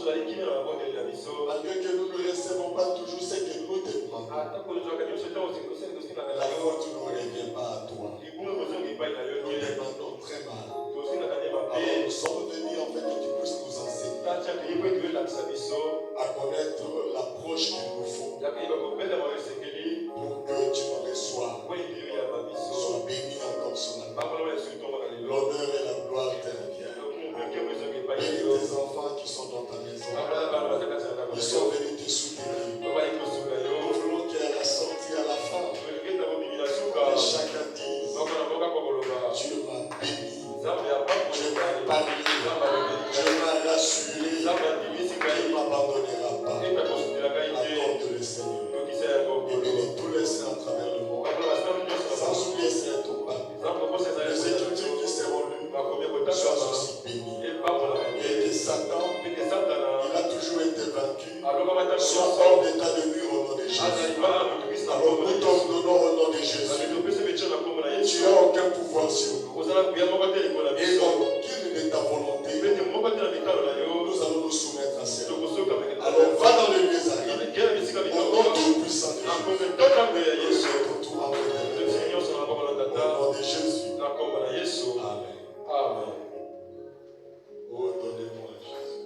Malgré que nous ne recevons pas toujours ce que nous te demandons, la faute ne revient pas à toi. Nous demandons très mal. Alors nous sommes venus en fait que tu puisses nous enseigner à connaître l'approche qu'il nous faut pour que tu nous reçoives. Sois béni encore ce matin. L'honneur et la gloire te reviennent. Bénis tes enfants qui sont dans ta maison. Ils sont venus te soutenir. Nous voulons qu'à la sortie, à la fin, que chacun dise: Dieu m'a béni, Dieu m'a parlé, Dieu m'a rassuré, Dieu ne m'abandonnera pas. Accorde le Seigneur. Et bénis tous les saints à travers le monde. Sans oublier Saint Thomas. Les Écritures qui seront lues, sois aussi béni. Et que Satan, il a toujours été vaincu, soit hors d'état de nuire au nom de Jésus. Alors nous t'ordonnons au nom de Jésus. Tu n'as aucun pouvoir sur nous. Et donc, qu'il est ta volonté, nous allons nous soumettre à cela. Alors va dans les lieux arides. Au nom tout puissant de Jésus. Tout en au nom de Jésus. Amen. Amen. Oh, donnez-moi Jésus.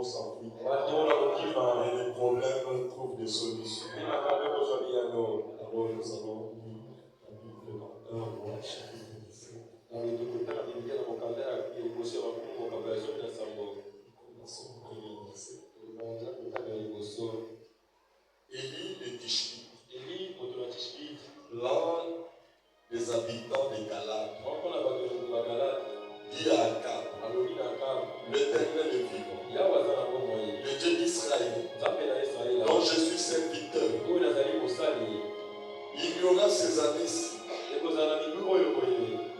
vont s'enfuir. Et les problèmes trouvent des solutions. Alors nous allons lire dans 1 roi chapitre 17. Élie de Tishbite, l'un des habitants de Galade, dit à Akab, l'Éternel est vivant, le Dieu d'Israël, dont je suis serviteur. Il y aura ces années-ci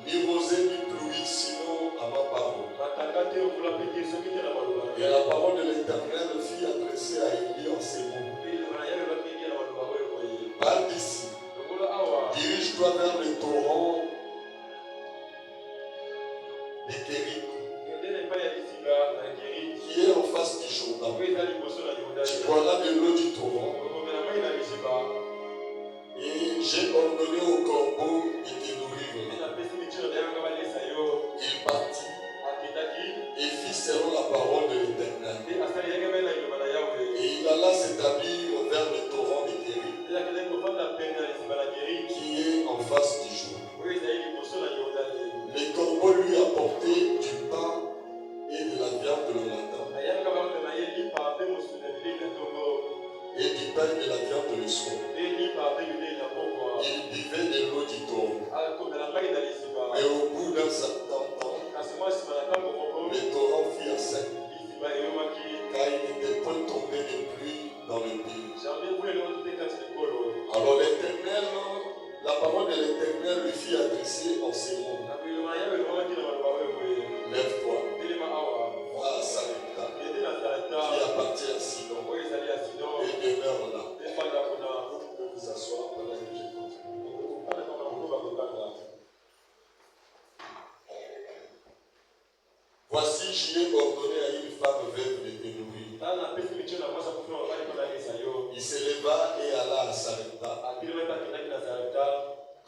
ni rosée ni pluie, sinon à ma parole. Et la parole de l'Éternel fut adressée à Élie en ces mots. Parle d'ici, dirige-toi vers le torrent de Kérit, qui est en face du Jourdain. Tu boiras de l'eau du torrent. Et j'ai ordonné au corbeau de te nourrir. Il partit et fit selon la parole de l'Éternel. Et il alla s'établir vers le torrent de Kérit, qui est en face du jour. Les corbeaux lui apportaient du pain et de la viande le matin, et du pain et de la viande le soir. Il buvait de l'eau du torrent. Mais au bout d'un certain temps, le torrent fut à sec, car il n'était point tombé de pluie dans le pays. Alors l'Éternel, la parole de l'Éternel lui fut adressée en ces mots. Lève-toi, va à Sarepta, qui appartient à Sidon, et demeure là. Vous pouvez vous asseoir pendant que je continue. Voici, j'y ai ordonné à une femme veuve de te nourrir. Il s'éleva et alla à Sarepta.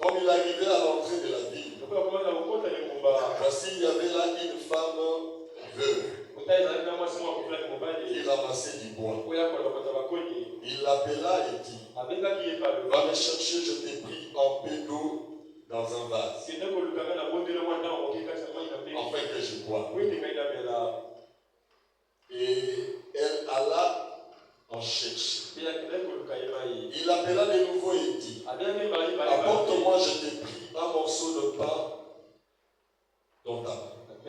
Comme il arrivait à l'entrée de la ville, voici, il y avait là une femme veuve qui ramassait du bois. Il l'appela et dit, va me chercher, je t'ai pris un peu d'eau dans un vase, afin que je bois. Et elle alla en chercher. Il l'appela de nouveau et dit, apporte-moi, je t'ai pris un morceau de pain dans ta main. Et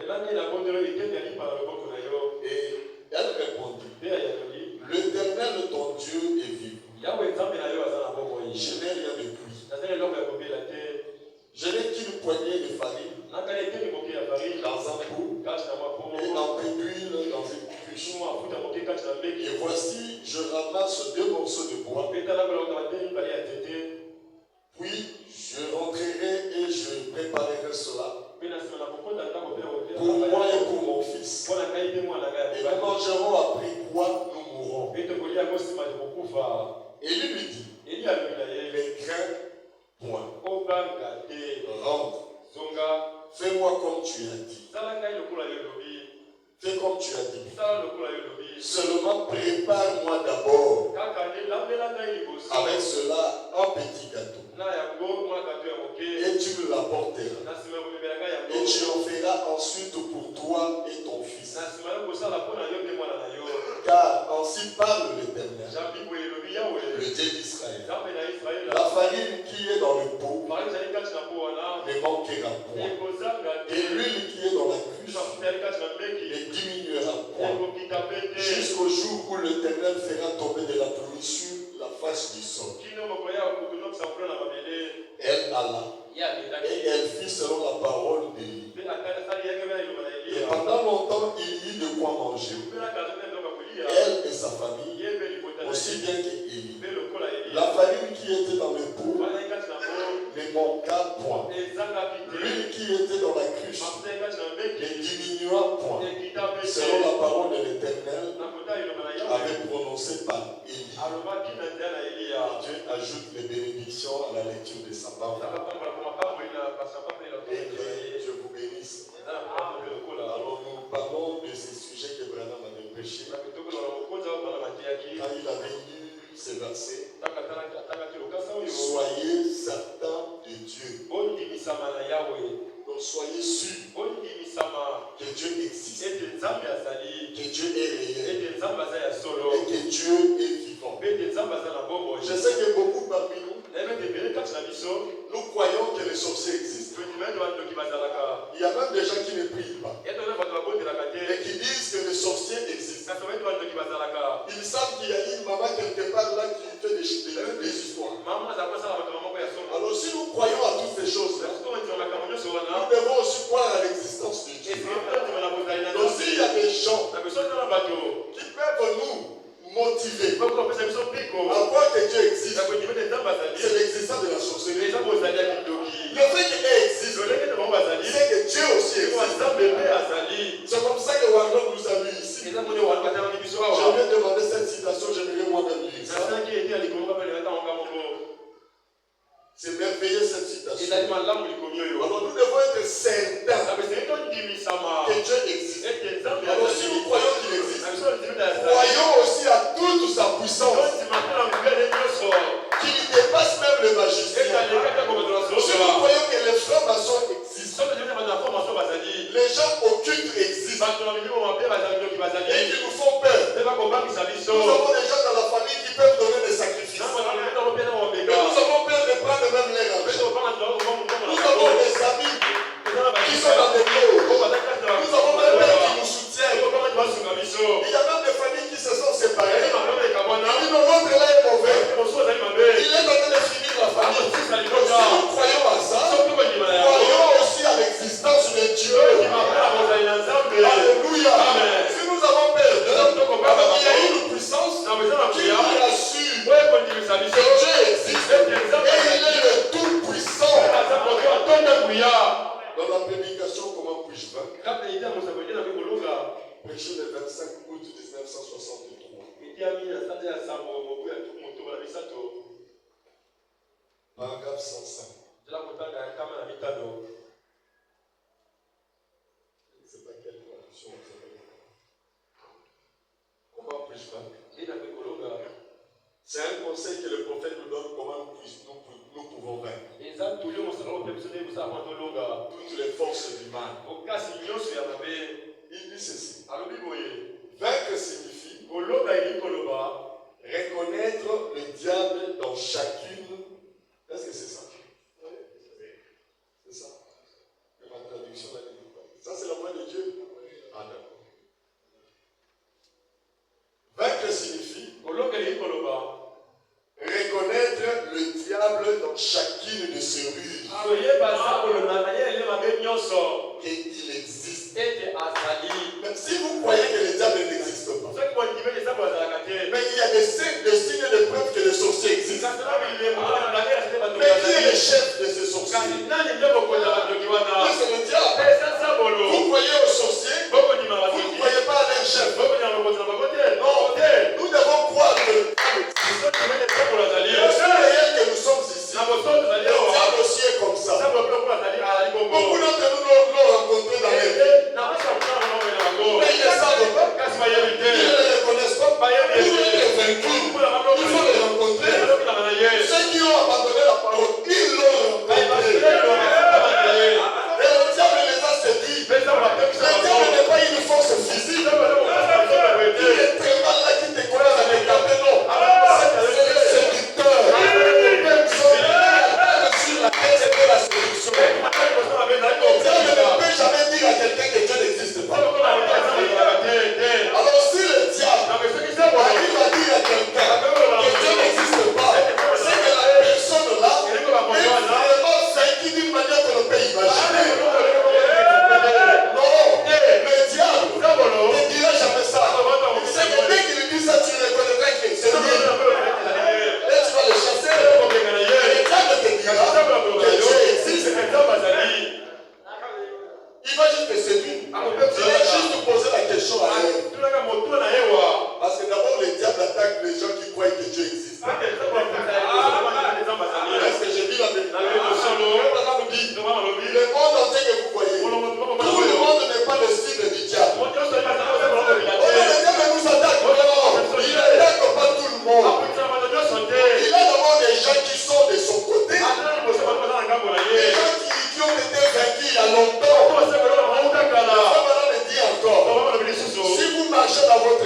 elle répondit, l'Éternel ton Dieu est vivant. Je n'ai rien de plus. Je n'ai qu'une poignée de farine dans un pot et un peu d'huile dans une cruche. Et voici, je ramasse 2 morceaux de bois. Puis je rentrerai et je préparerai cela pour moi et pour mon fils. Et nous mangerons, après quoi nous mourrons. Et lui dit, mais crains point. Rentre. Fais-moi comme tu as dit. Fais comme tu as dit. Seulement prépare-moi d'abord avec cela un petit gâteau. Et tu me l'apporteras. Et tu en feras ensuite pour toi et ton fils. Car ainsi parle l'Éternel, le Dieu d'Israël. La farine qui est dans le pot ne manquera point. Et l'huile qui est dans la cruche ne diminuera point. Jusqu'au jour où l'Éternel fera tomber de la pluie sur la face du sol. Elle alla. Et elle fit selon la parole d'Élie. Et pendant longtemps, il y eut de quoi manger. Elle et sa famille, aussi bien qu'Élie. La farine qui était dans le pot ne manqua point. L'huile qui était dans la cruche ne diminua point. Selon la parole de l'Éternel avait prononcé par Élie. Dieu ajoute les bénédictions à la lecture de sa parole. Et que je vous bénisse. Alors nous parlons de ces sujets que Branham avait prêché. ce verset, soyez certains de Dieu. Donc soyez sûrs que Dieu existe, que Dieu est réel et que Dieu est vivant. Je sais que beaucoup parmi nous, nous croyons que les sorciers existent. Il y a même des gens qui ne prient pas et qui disent que les sorciers existent. Ils savent qu'il y a une maman quelque part là qui fait des histoires. Alors si nous croyons à toutes ces choses-là, nous devons aussi croire à l'existence de Dieu. Donc s'il y a des gens qui peuvent nous motiver à croire que Dieu existe, c'est l'existence de la sorcellerie. Le fait que Dieu existe, c'est que Dieu aussi existe. C'est comme ça que Warlock nous a mis ici. Je viens de demander cette citation, j'aimerais moi-même lire ça. C'est merveilleux cette citation. Alors nous devons être certains que Dieu existe. Alors si nous croyons qu'il existe, croyons aussi à toute sa puissance qui dépasse même le magicien. Si nous croyons que les francs-maçons existent, les gens occultes existent et qui nous font peur. Nous avons des gens dans la famille qui peuvent donner des sacrifices. Mais nous avons peur de prendre même l'air en jeu. Nous avons des amis qui sont dans des flots. Nous avons même peur qui nous soutiennent. Il y a même des familles qui se sont séparées. Ils disent l'autre là est mauvais. Il est en train de finir la famille. Donc si nous croyons à ça, croyons aussi à l'existence de Dieu. Alléluia. Si nous avons peur il y a une puissance qui nous rassure que Dieu existe et il est le tout-puissant. Dans la prédication, comment puis-je vaincre? Prêcher le 25 août 1963. Paragraphe 105. Je ne sais pas quelle traduction vous avez. Comment puis-je vaincre? C'est un conseil que le prophète nous donne comment nous pouvons vaincre toutes les forces du mal. Il dit ceci. Vaincre signifie reconnaître le diable dans chacune. Est-ce que c'est ça? C'est ça. Ma traduction là. Ça c'est la voix de Dieu. Ah d'accord. Vaincre signifie reconnaître le diable dans chacune de ses ruses. Et il existe. Même si vous croyez que le diable n'existe pas, mais il y a des signes de preuve que le sorcier existe. Mais qui est le chef de ce sorcier? C'est le diable. Vous croyez au sorcier? Vous ne croyez pas à leur chef? Non, nous devons croire que le seul réel que nous sommes ici, le diable aussi est comme ça. Beaucoup d'entre nous l'ont rencontré dans les vies. Mais ils ne savent pas. Ils ne les reconnaissent pas. Pour être vaincus, il faut les rencontrer. Ceux qui ont abandonné la parole, ils l'ont rencontré.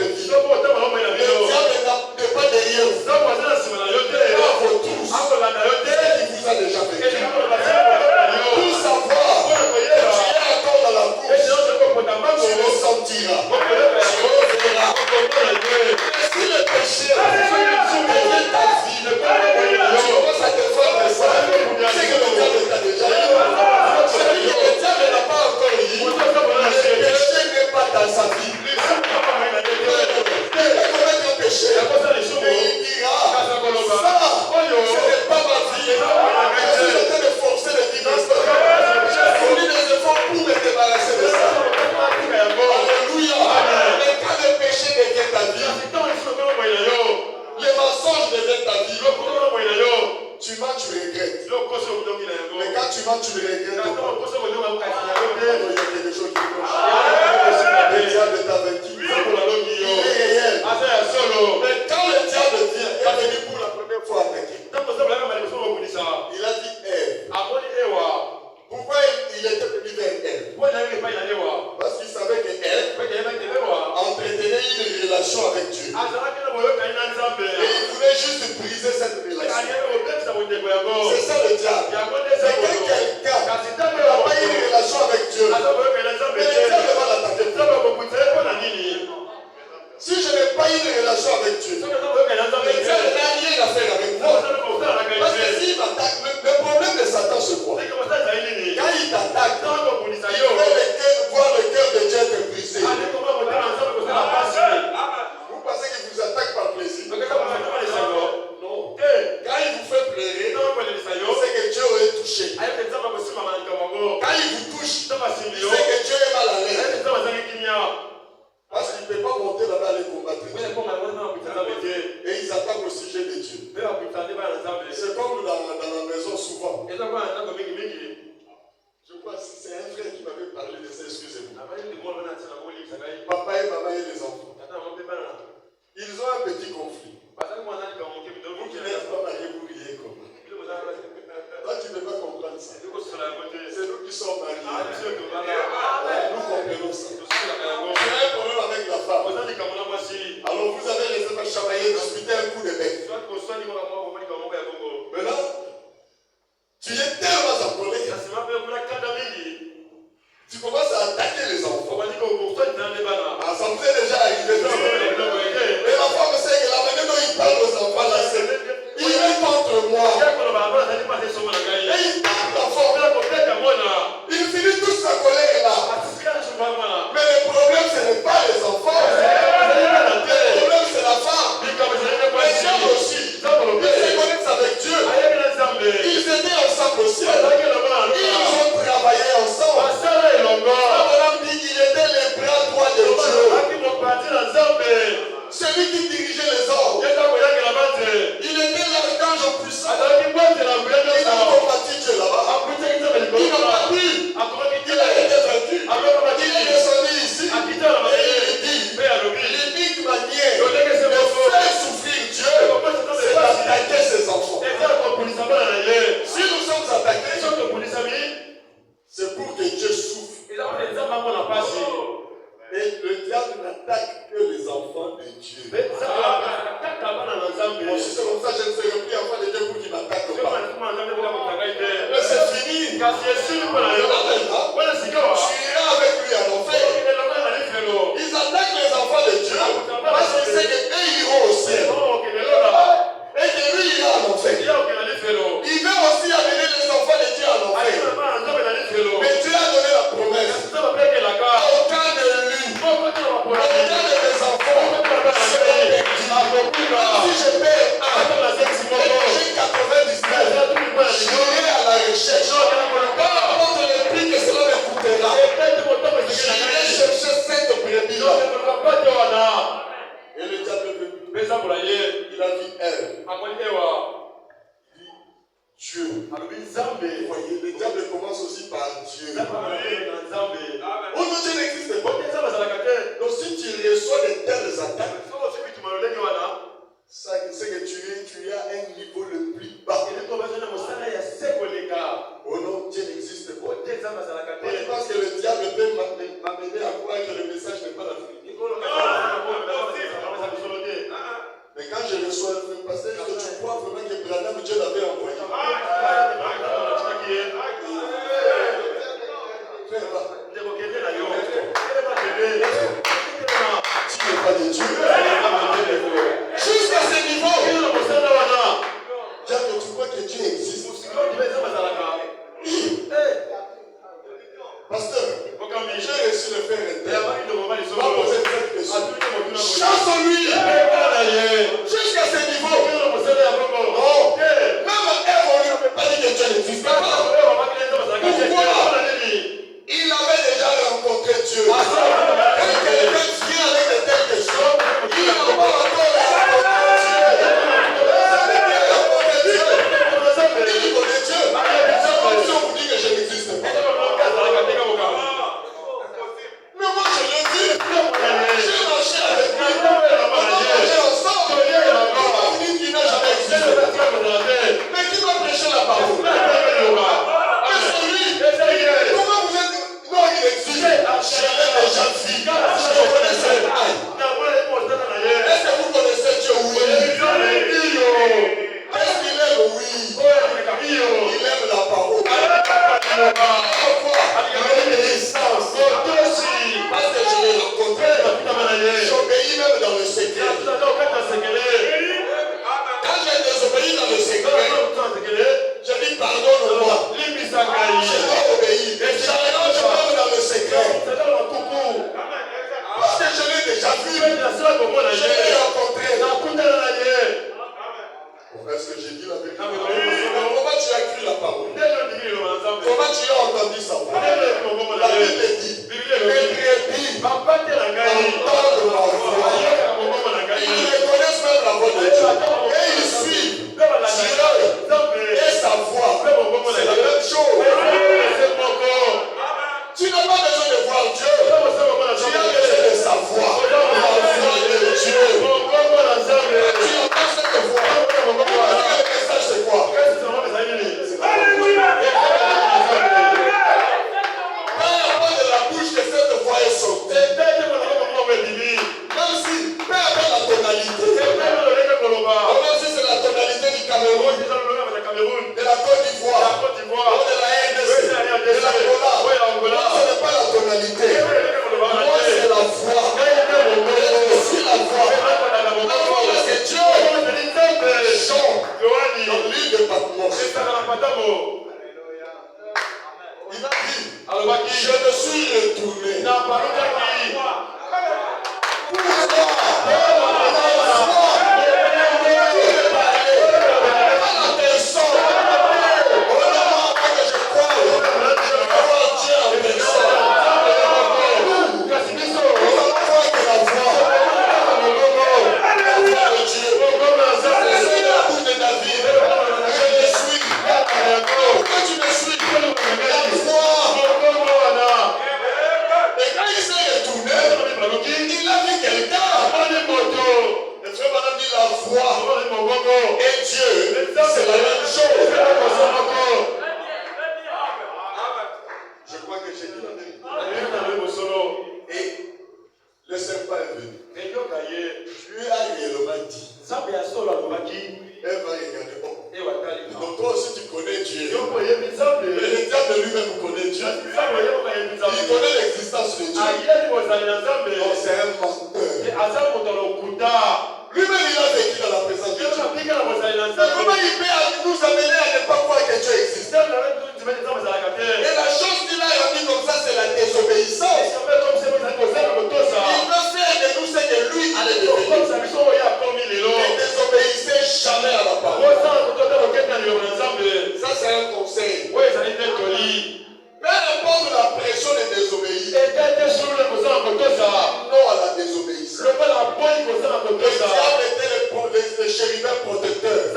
vie. Le diable n'est pas derrière vous. Pas vos tous. Ce qu'il vous a déjà fait. Pour savoir que tu es encore dans la course, tu le sentiras. Tu le verras. Et si le péché devient ta vie, tu commences à te faire de ça, c'est que le diable t'a déjà eu. Le diable n'a pas encore eu. Le péché n'est pas dans sa vie. Il va commettre un péché. Et il dira, ça, ce n'est pas ma vie. Je suis en train de forcer le divorce. J'ai fourni des efforts pour me débarrasser de ça. Alléluia. Mais quand le péché devient ta vie, les mensonges deviennent ta vie. Tu mens, tu regrettes. Mais quand tu mens, tu le regrettes. Il y a quelque chose qui cloche. Le diable t'a vaincu. Il est réel. Mais quand le diable vient, il est venu pour la première fois attaquer. Il a dit Ève. Pourquoi il était venu vers Ève? Parce qu'il savait que Ève entretenait une relation avec Dieu. Et il voulait juste briser cette relation. C'est ça le diable. C'est quand quelqu'un n'a pas une relation avec Dieu, mais le diable va l'attaquer. Si je n'ai pas une relation avec Dieu, le diable n'a rien à faire avec moi. Parce que s'il m'attaque, le problème de Satan c'est quoi? Quand il t'attaque, il veut voir le cœur de Dieu être brisé. Vous pensez qu'il vous attaque par plaisir? Non. Quand il vous fait pleurer, c'est que Dieu est touché. Quand il vous touche, c'est que Dieu est mal à l'aise. Parce qu'il ne peut pas monter là-bas aller combattre Dieu. Et ils attaquent au sujet de Dieu. C'est comme dans la maison souvent. Je crois que c'est un frère qui m'avait parlé de ça, excusez-moi. Papa et maman et les enfants. Ils ont un petit conflit. Vous qui n'êtes pas mariés, vous riez comment? Toi, tu ne peux pas comprendre ça. C'est nous qui sommes mariés. Nous comprenons ça. Tu as un problème avec la femme. Alors vous avez les enfants chamailler, discuter un coup de bec. Maintenant, tu es tellement en colère. Tu commences à attaquer les enfants. Ah, ça vous est déjà arrivé. Mais la femme sait que la manière dont il parle aux enfants, là, c'est il est contre moi. Et il tape l'enfant. Il finit toute sa colère là. Mais le problème, ce n'est pas les enfants. Le problème, c'est la femme. Les gens aussi. Ils se connaissent avec Dieu. Ils étaient ensemble aussi. Ils ont travaillé ensemble. Abraham dit qu'il était les bras droits de Dieu. Celui qui dirigeait les hommes. Il était l'archange puissant. Il a combattu Dieu là-bas. Il n'a pas pu. Il a été vaincu. Il est descendu ici. Et il dit, l'unique manière de faire souffrir Dieu, c'est d'attaquer ses enfants. Si nous sommes attaqués, c'est pour que Dieu souffre. Et le diable n'attaque que les enfants de Dieu. Moi aussi c'est comme ça, je ne serai plus enfant de Dieu pour qu'il m'attaque pas. Mais c'est fini. Je irai avec lui à l'enfer. Ils attaquent les enfants de Dieu parce qu'ils savent qu'eux iront au ciel. Et que lui ira à l'enfer. Il veut aussi amener les enfants de Dieu à l'enfer. Mais Dieu a donné la promesse. Aucun de lui, aucun de mes enfants si je perds un et que j'ai 99, j'irai à la recherche. Peu importe le prix que cela me coûtera, j'irai chercher cette brebis-là. Et le diable est venu. Il a dit elle. Dieu. Vous voyez, le diable commence aussi par Dieu. Où Dieu n'existe pas. Donc si tu reçois de telles attaques, c'est que tu as un niveau le plus bas. Au nom l'ai rencontré. Est-ce que j'ai dit la vérité? Comment tu as cru la parole? Comment tu as entendu sa voix? La Bible dit, les brebis entendent ma voix. Ils reconnaissent même la voix de Dieu. Et ils suivent Dieu et sa voix. C'est la même chose. Tu n'as pas besoin de voir Dieu. Tu as besoin de sa voix. La voix de Dieu. Tu entends cette voix. Le message c'est quoi? Alléluia. Peu importe la bouche que cette voix est sortie. Même si, peu importe la tonalité. Même si c'est la tonalité du Cameroun, de la Côte d'Ivoire, ou de la RDC, de l'Angola. Ce n'est pas la tonalité. Moi, c'est la voix. Je suis la voix. La voix, c'est Dieu. Jean, dans l'île de Patmos. Il a dit, je me suis retourné. Et Dieu, c'est la même chose. Je crois que j'ai dit la vérité. Et le serpent est venu. Dieu a réellement dit. Elle va regarder. Donc toi aussi tu connais Dieu. Mais le diable lui-même connaît Dieu. Il connaît l'existence de Dieu. Donc c'est un menteur. Lui-même il a vécu dans la présence de Dieu. Comment il peut nous amener à ne pas croire que Dieu existe? Et la chose qu'il a rendue comme ça, c'est la désobéissance. Il veut faire de nous ce que lui il est devenu. Ne désobéissez jamais à la parole. Ça c'est un conseil. Peu importe la pression de désobéir. Non à la désobéissance. Le diable était le chérubin protecteur. Il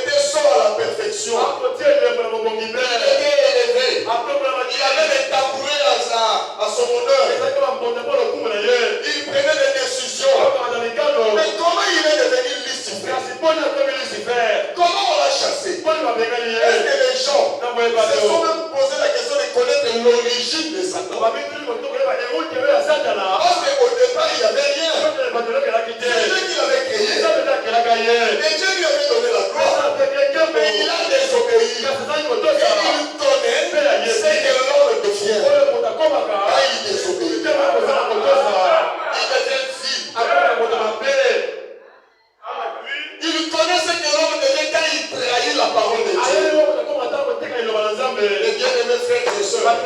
était sort à la perfection. Il était élevé. Il avait des tabourets à son honneur. Il prenait des décisions. Mais comment il est devenu Lucifer? Comment on l'a chassé? Est-ce que les gens se sont même posé la question de connaître l'origine de Satan? Parce qu'au départ, il n'y avait rien. C'est Dieu qui l'avait créé. Et Dieu lui avait donné la gloire. Mais il a désobéi. Et il connaît ce que l'homme devient. Quand il désobéit, il devient vil. Il connaît ce que l'homme devient quand il trahit la parole de Dieu. Les bien-aimés frères et sœurs, même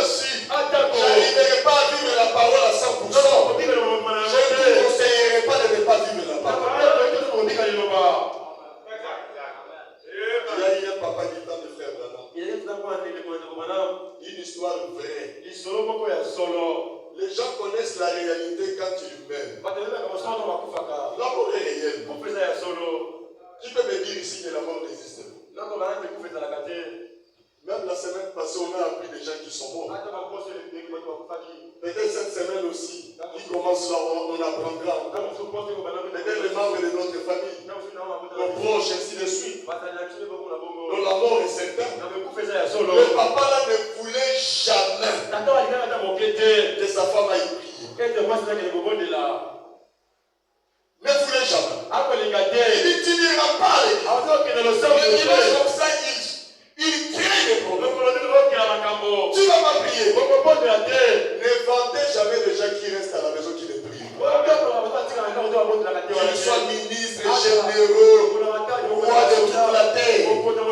si je n'arriverai pas à vivre la parole à 100%, je ne vous conseillerais pas de ne pas vivre la parole. Il y a eu un papa qui est de frère Branham. Une histoire vraie. Les gens connaissent la réalité quand tu m'aimes. L'amour est réel. Qui peut me dire ici que l'amour n'existe pas? Même la semaine passée, on a appris des gens qui sont morts. Peut-être cette semaine aussi, qui commence là, on apprendra encore. Peut-être les membres de notre famille, nos proches, ainsi de suite. Donc la mort est certaine. Le papa là ne voulait jamais que sa femme aille prier. Ne voulait jamais. Il dit, tu n'iras pas à l'église. Mais dimanche comme ça, il crée des problèmes. Tu ne vas pas prier. Ne vendez jamais les gens qui restent à la maison qui ne prient pas. Qu'ils soient ministres, généreux, rois de toute la terre.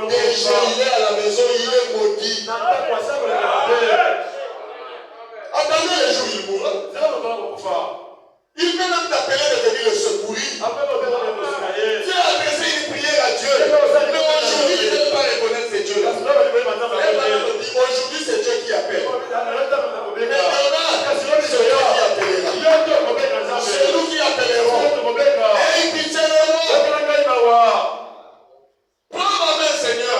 Déjà, il est à la maison, il est maudit. Attendez les jours, il mourra. appelé de venir le secourir. Dieu a adressé une prière à Dieu. Mais aujourd'hui, il ne peut pas reconnaître ces dieux-là. Aujourd'hui, c'est Dieu qui appelle. Mais demain, c'est Dieu qui appellera. C'est nous qui appellerons. Et il pitié-le-moi. Prends ma main, Seigneur.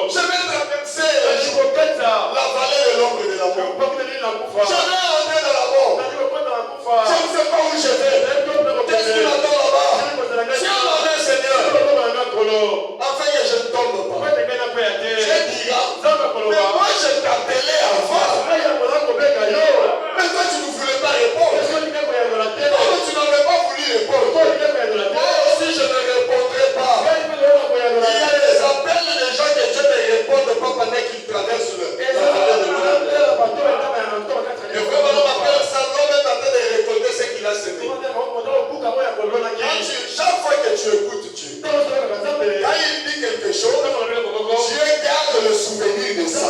Je vais traverser la vallée de l'ombre de la mort. Je vais entrer dans la mort. Je ne sais pas où je vais. Qu'est-ce qui m'attend là-bas? Tiens ma main, Seigneur. Afin que je ne tombe pas. Dieu dira, mais moi je t'appelais avant. Mais toi tu ne voulais pas répondre. Non, mais tu n'avais pas voulu répondre. Moi aussi je ne répondrai pas. Il y a des appels des gens que Dieu ne répond pas pendant qu'ils traversent la vallée de l'ombre. Le frère m'appelle ça, l'homme est en train de récolter ce qu'il a semé. Chaque fois que tu écoutes Dieu, quand il dit quelque chose, Dieu garde le souvenir de ça.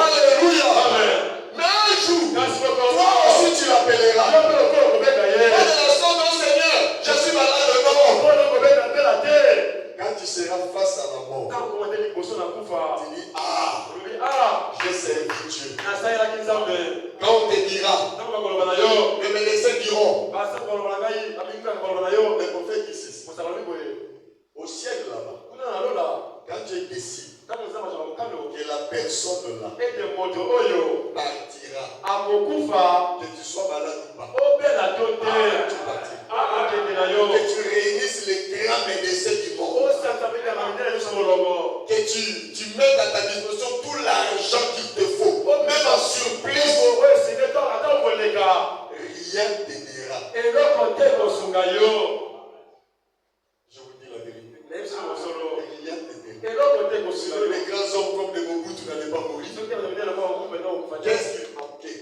Alléluia. Mais un jour, toi aussi tu l'appelleras. Pas de la sorte, non Seigneur, je suis malade de mort. Quand tu seras face à la mort, tu dis, j'ai servi Dieu. Quand on te dira, les médecins diront, le prophète dit ceci. Au ciel là-bas, quand Dieu décide que la personne là partira, que tu sois malade ou pas, tu partiras. Que tu réunisses les grands médecins du monde, que tu mettes à ta disposition tout l'argent qu'il te faut, même en surprise, rien ne t'aidera. Je vous dis la vérité. Rien ne t'aidera. Les grands hommes comme les Mobutu n'allaient pas mourir. Qu'est-ce qu'il manquait?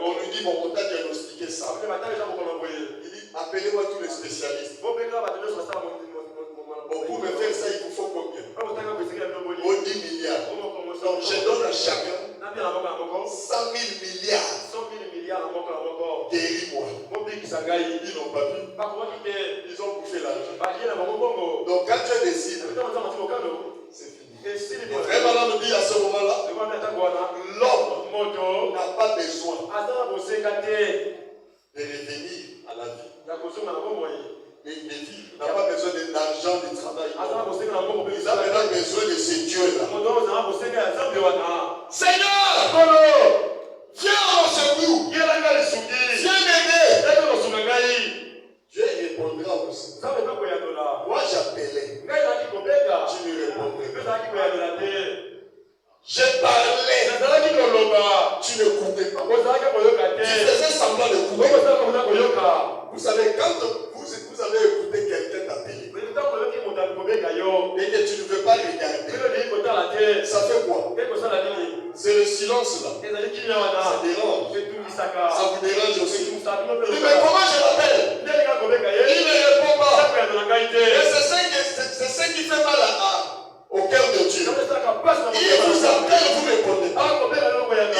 On lui dit, bon, on t'a diagnostiqué ça. Il dit, appelez-moi tous les spécialistes. Bon, pour me faire ça, il vous faut combien? 10 milliards. Donc, je donne à chacun 100 000 milliards. Guéris-moi. Ils n'ont pas pu. Ils ont bouffé l'argent. Donc, quand tu décides, c'est fini. Vraiment, nous dit à ce moment-là, l'homme n'a pas besoin de revenir à la vie. Mais il n'a pas besoin d'argent, de travail. Il a maintenant besoin de ces dieux-là. Seigneur, viens à mon secours. Viens m'aider. Dieu répondra aussi. Moi j'appelais. Tu ne répondrais pas. J'ai parlé. Tu n'écoutais pas. Tu faisais semblant d'écouter. Vous savez, quand vous avez écouté quelqu'un t'appeler et que tu ne veux pas regarder, ça fait quoi? C'est le silence là. Ça dérange. Ça vous dérange aussi. Mais comment je l'appelle? Il ne répond pas. Et c'est ce qui fait mal au cœur de Dieu. Il vous appelle, vous répondez pas.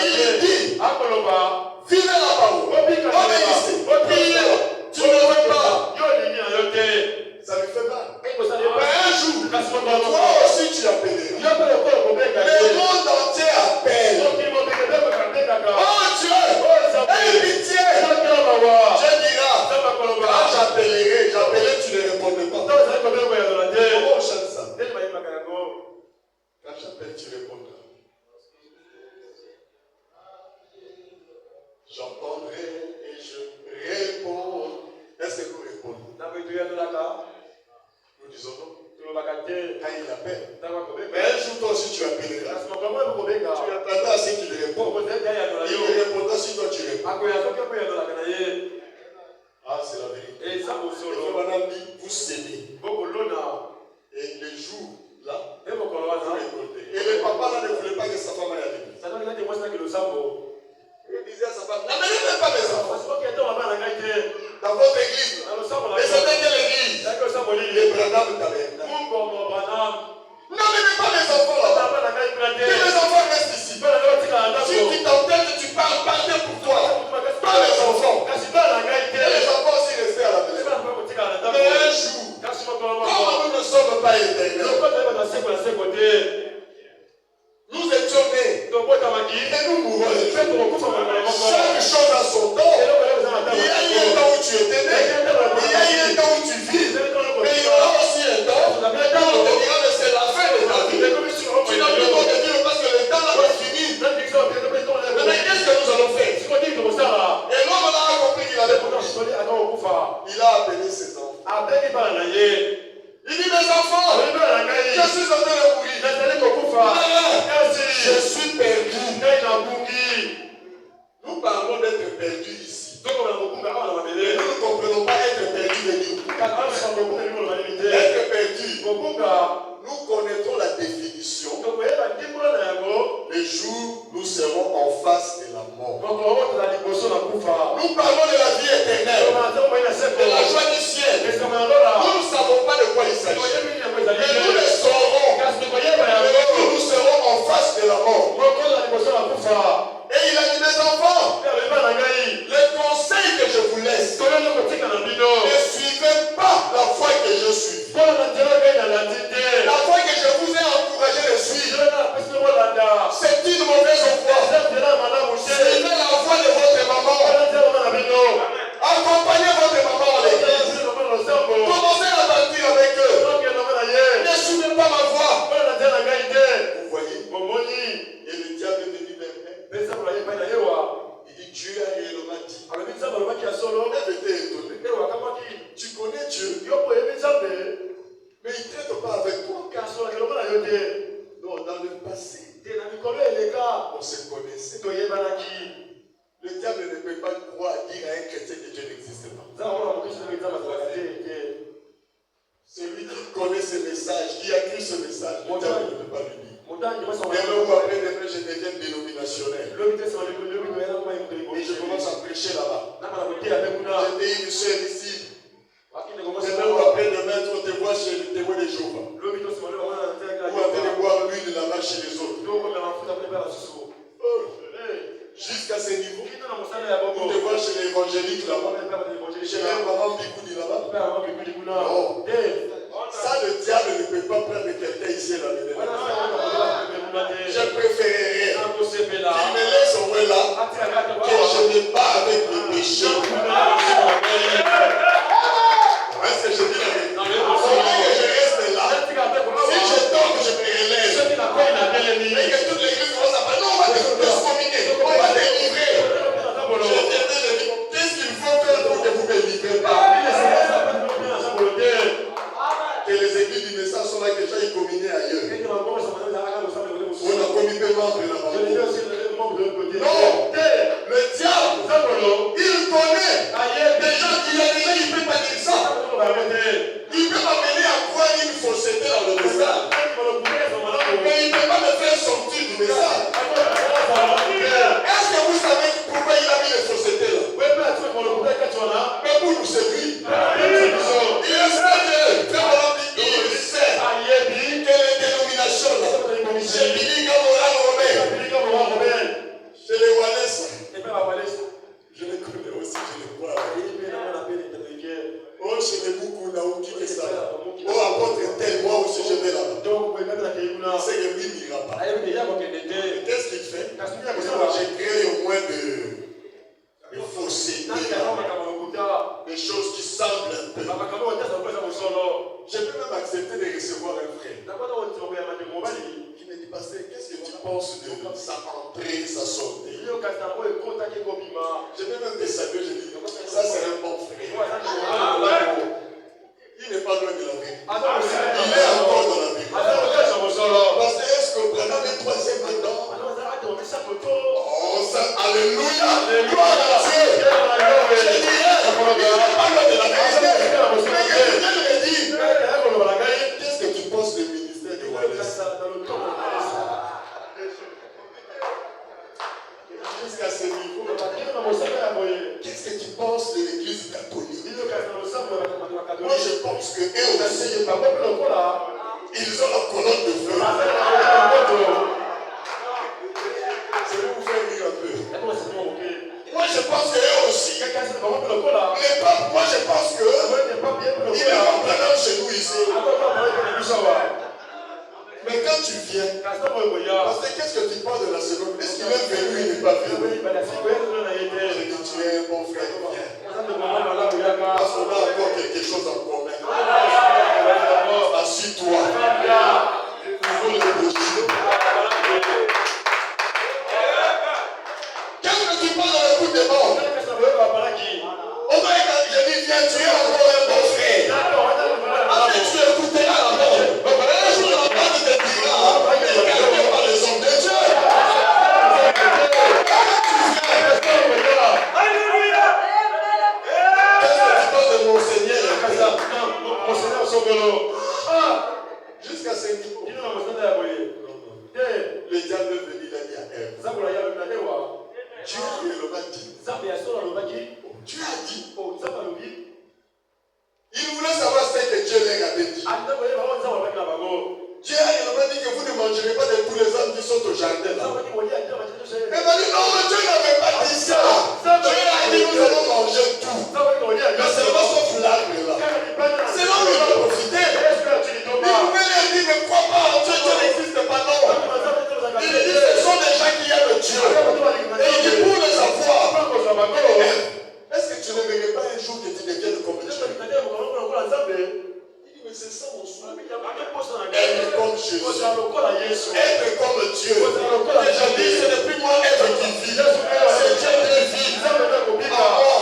Il dit, vivez la parole. Obéissez. Priez. Tu ne veux pas. Ça lui fait mal. Mais un jour, toi aussi tu appelleras. Le monde entier appelle. Oh Dieu, aie pitié. Je dirai, quand j'appellerai, tu ne répondais pas. Comment on chante ça? Quand j'appelle, tu répondras. J'entendrai et je réponds. Est-ce que vous répondez? Nous disons non. Quand il appelle. Mais un jour, toi aussi, tu appelleras. Tu attendras à ce qu'il répond. Il répondra si toi tu réponds. Ah, c'est la vérité. Et madame dit, vous s'aimez. Et le jour, là, vous récoltez. Et le papa là ne voulait pas que sa femme aille à l'église. Il disait à sa femme, n'amenez même pas mes enfants. Dans votre église. Mais c'était quelle église? Les Branham Tabernacle. N'amenez pas mes enfants là-bas. Que les enfants restent ici. Si tu t'entends que tu parles, partez pour toi. Pas les enfants. perdus ici. Et nous ne comprenons pas être perdus de Dieu. Être perdu, nous connaîtrons la définition. Le jour où nous serons en face de la mort. Nous parlons de la vie éternelle, de la joie du ciel. Nous ne savons pas de quoi il s'agit. Mais nous le saurons. Le jour où nous serons en face de la mort. Et il a dit, mes enfants, le conseil que je vous laisse, ne suivez pas la foi que je suis. La foi que je vous ai encouragé de suivre, c'est une mauvaise foi. Suivez la foi de votre maman. Accompagnez votre maman à l'église. Commencez à partir avec eux. Ne suivez pas ma voix. Vous voyez? Et le diable est venu vers elle. Il dit, Dieu a réellement dit. Elle était étonnée. Tu connais Dieu, mais il ne traite pas avec toi. Non, dans le passé, on se connaissait. Le diable ne peut pas croire dire à un chrétien que Dieu n'existe pas. Celui qui connaît ce message, qui a cru ce message, le diable ne peut pas lui dire. Demain ou après demain, je deviens dénominationnel. Et je commence à prêcher là-bas. J'étais une soeur ici. Demain ou après demain, on te voit chez le témoin de Jéhovah. Ou en train de boire l'huile là-bas chez les autres. Jusqu'à ce niveau, on te voit chez l'évangélique là-bas. Chez la maman Bikoudi là-bas. Non. Ça, le diable ne peut pas prendre quelqu'un ici et l'amener là. Je préférerais qu'il me laisse au moins là, que je me bats avec le péché. Est-ce que je dis la vérité? Que je reste là. Si je tombe, je me relève. Et que toute l'église commence à parler. Non, on va t'excommunier. On va te livrer. Je viendrai de dire, qu'est-ce qu'il faut faire pour que vous ne me livrez pas? Que les églises du message sont là, que j'aille communier ailleurs. On a communié membre là-bas. Non, le diable, il connaît des gens qui ont déjà, il ne peut pas dire ça. Il peut m'amener à croire une fausseté dans le message. Mais il ne peut pas me faire sortir du message. Est-ce que vous savez pourquoi il a mis les faussetés là? Mais pour nous séduire. Il sait que les dénominations là, chez Billy Gamoran Romain, chez les Wallace, je les connais aussi, je les vois. Oh, chez les Moukouna, ou qui fait ça. Oh, apôtre tel, moi aussi je vais là-bas. C'est que lui n'ira pas. Qu'est-ce qu'il fait? J'ai créé au moins de faussetés, des choses qui semblent un peu. Je peux même accepter de recevoir un frère qui me dit, pasteur, qu'est-ce que tu penses de sa entrée, sa sortie? Je peux même te saluer, je dis, ça c'est un bon frère. Il n'est pas loin de la vérité. Il est encore dans la vérité. Parce que est-ce que pendant le troisième mandat, oh, ça, alléluia, gloire à Dieu. Je dirais, il n'est pas loin de la vérité. Mais quelqu'un me dit, qu'est-ce que tu penses du ministère de Wallace? Jusqu'à ce niveau, qu'est-ce que tu penses de l'église catholique? Moi je pense que eux aussi, ils ont la colonne de feu. Je vais vous faire rire un peu. Moi je pense que eux aussi, les papes, moi je pense que il est en plein chez nous ici. Mais quand tu viens, parce que qu'est-ce que tu penses de la seconde? Est-ce qu'il est venu, il n'est pas venu? Je dis, tu es un bon frère, viens. Parce qu'on a encore quelque chose en commun. Assis-toi. Il faut le bouger. Qu'est-ce que tu penses de l'écoute des morts? Au moins, quand je dis, viens, tu es encore un bon frère. Après, tu écouteras la mort. Un jour, la mort te dira, regardez par les hommes de Dieu. Tu viens. dit? Dieu a dit. Il voulait savoir ce que Dieu leur avait dit. Dieu a également dit que vous ne mangerez pas de tous les hommes qui sont au jardin là. Mais il m'a dit non, Dieu n'avait pas dit ça. Dieu a dit nous allons manger tout. Mais seulement sauf l'arbre là. C'est là où il va profiter. Il pouvait leur dire ne crois pas en Dieu, Dieu n'existe pas, non. Il dit ce sont des gens qui aiment Dieu. Et il dit pour les avoir. Est-ce que tu ne verrais pas un jour que tu deviennes comme Dieu? Il dit mais c'est ça mon souhait. Être comme Jésus. Être comme Dieu. Et je dis ce n'est plus moi être qui vit. C'est Dieu qui vit. Il dit alors,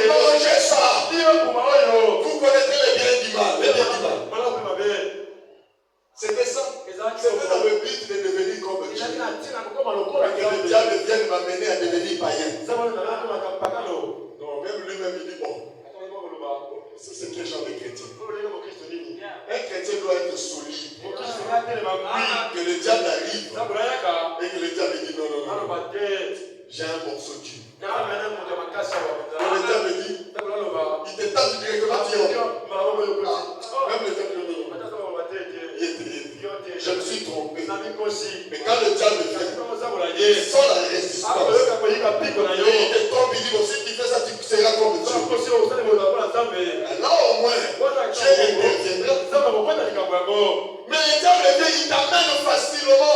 mangez ça. Vous connaissez les biens du mal. Les biens du mal. C'était ça. C'était dans le but de devenir comme Dieu. Que le diable vienne m'amener à devenir païen. Non, même lui-même il dit bon. C'est quel genre de chrétien? Un chrétien doit être solide. Que le diable arrive et que le diable dit non, j'ai un morceau de Dieu. Le diable dit, il te tape directement, même le diable dit non. Je me suis trompé. Mais quand le diable vient, il sent la résistance. Et il te tombe, il dit si tu fais ça, tu seras comme Dieu. Alors au moins, Dieu interviendra. Mais le diable vient, il t'amène facilement.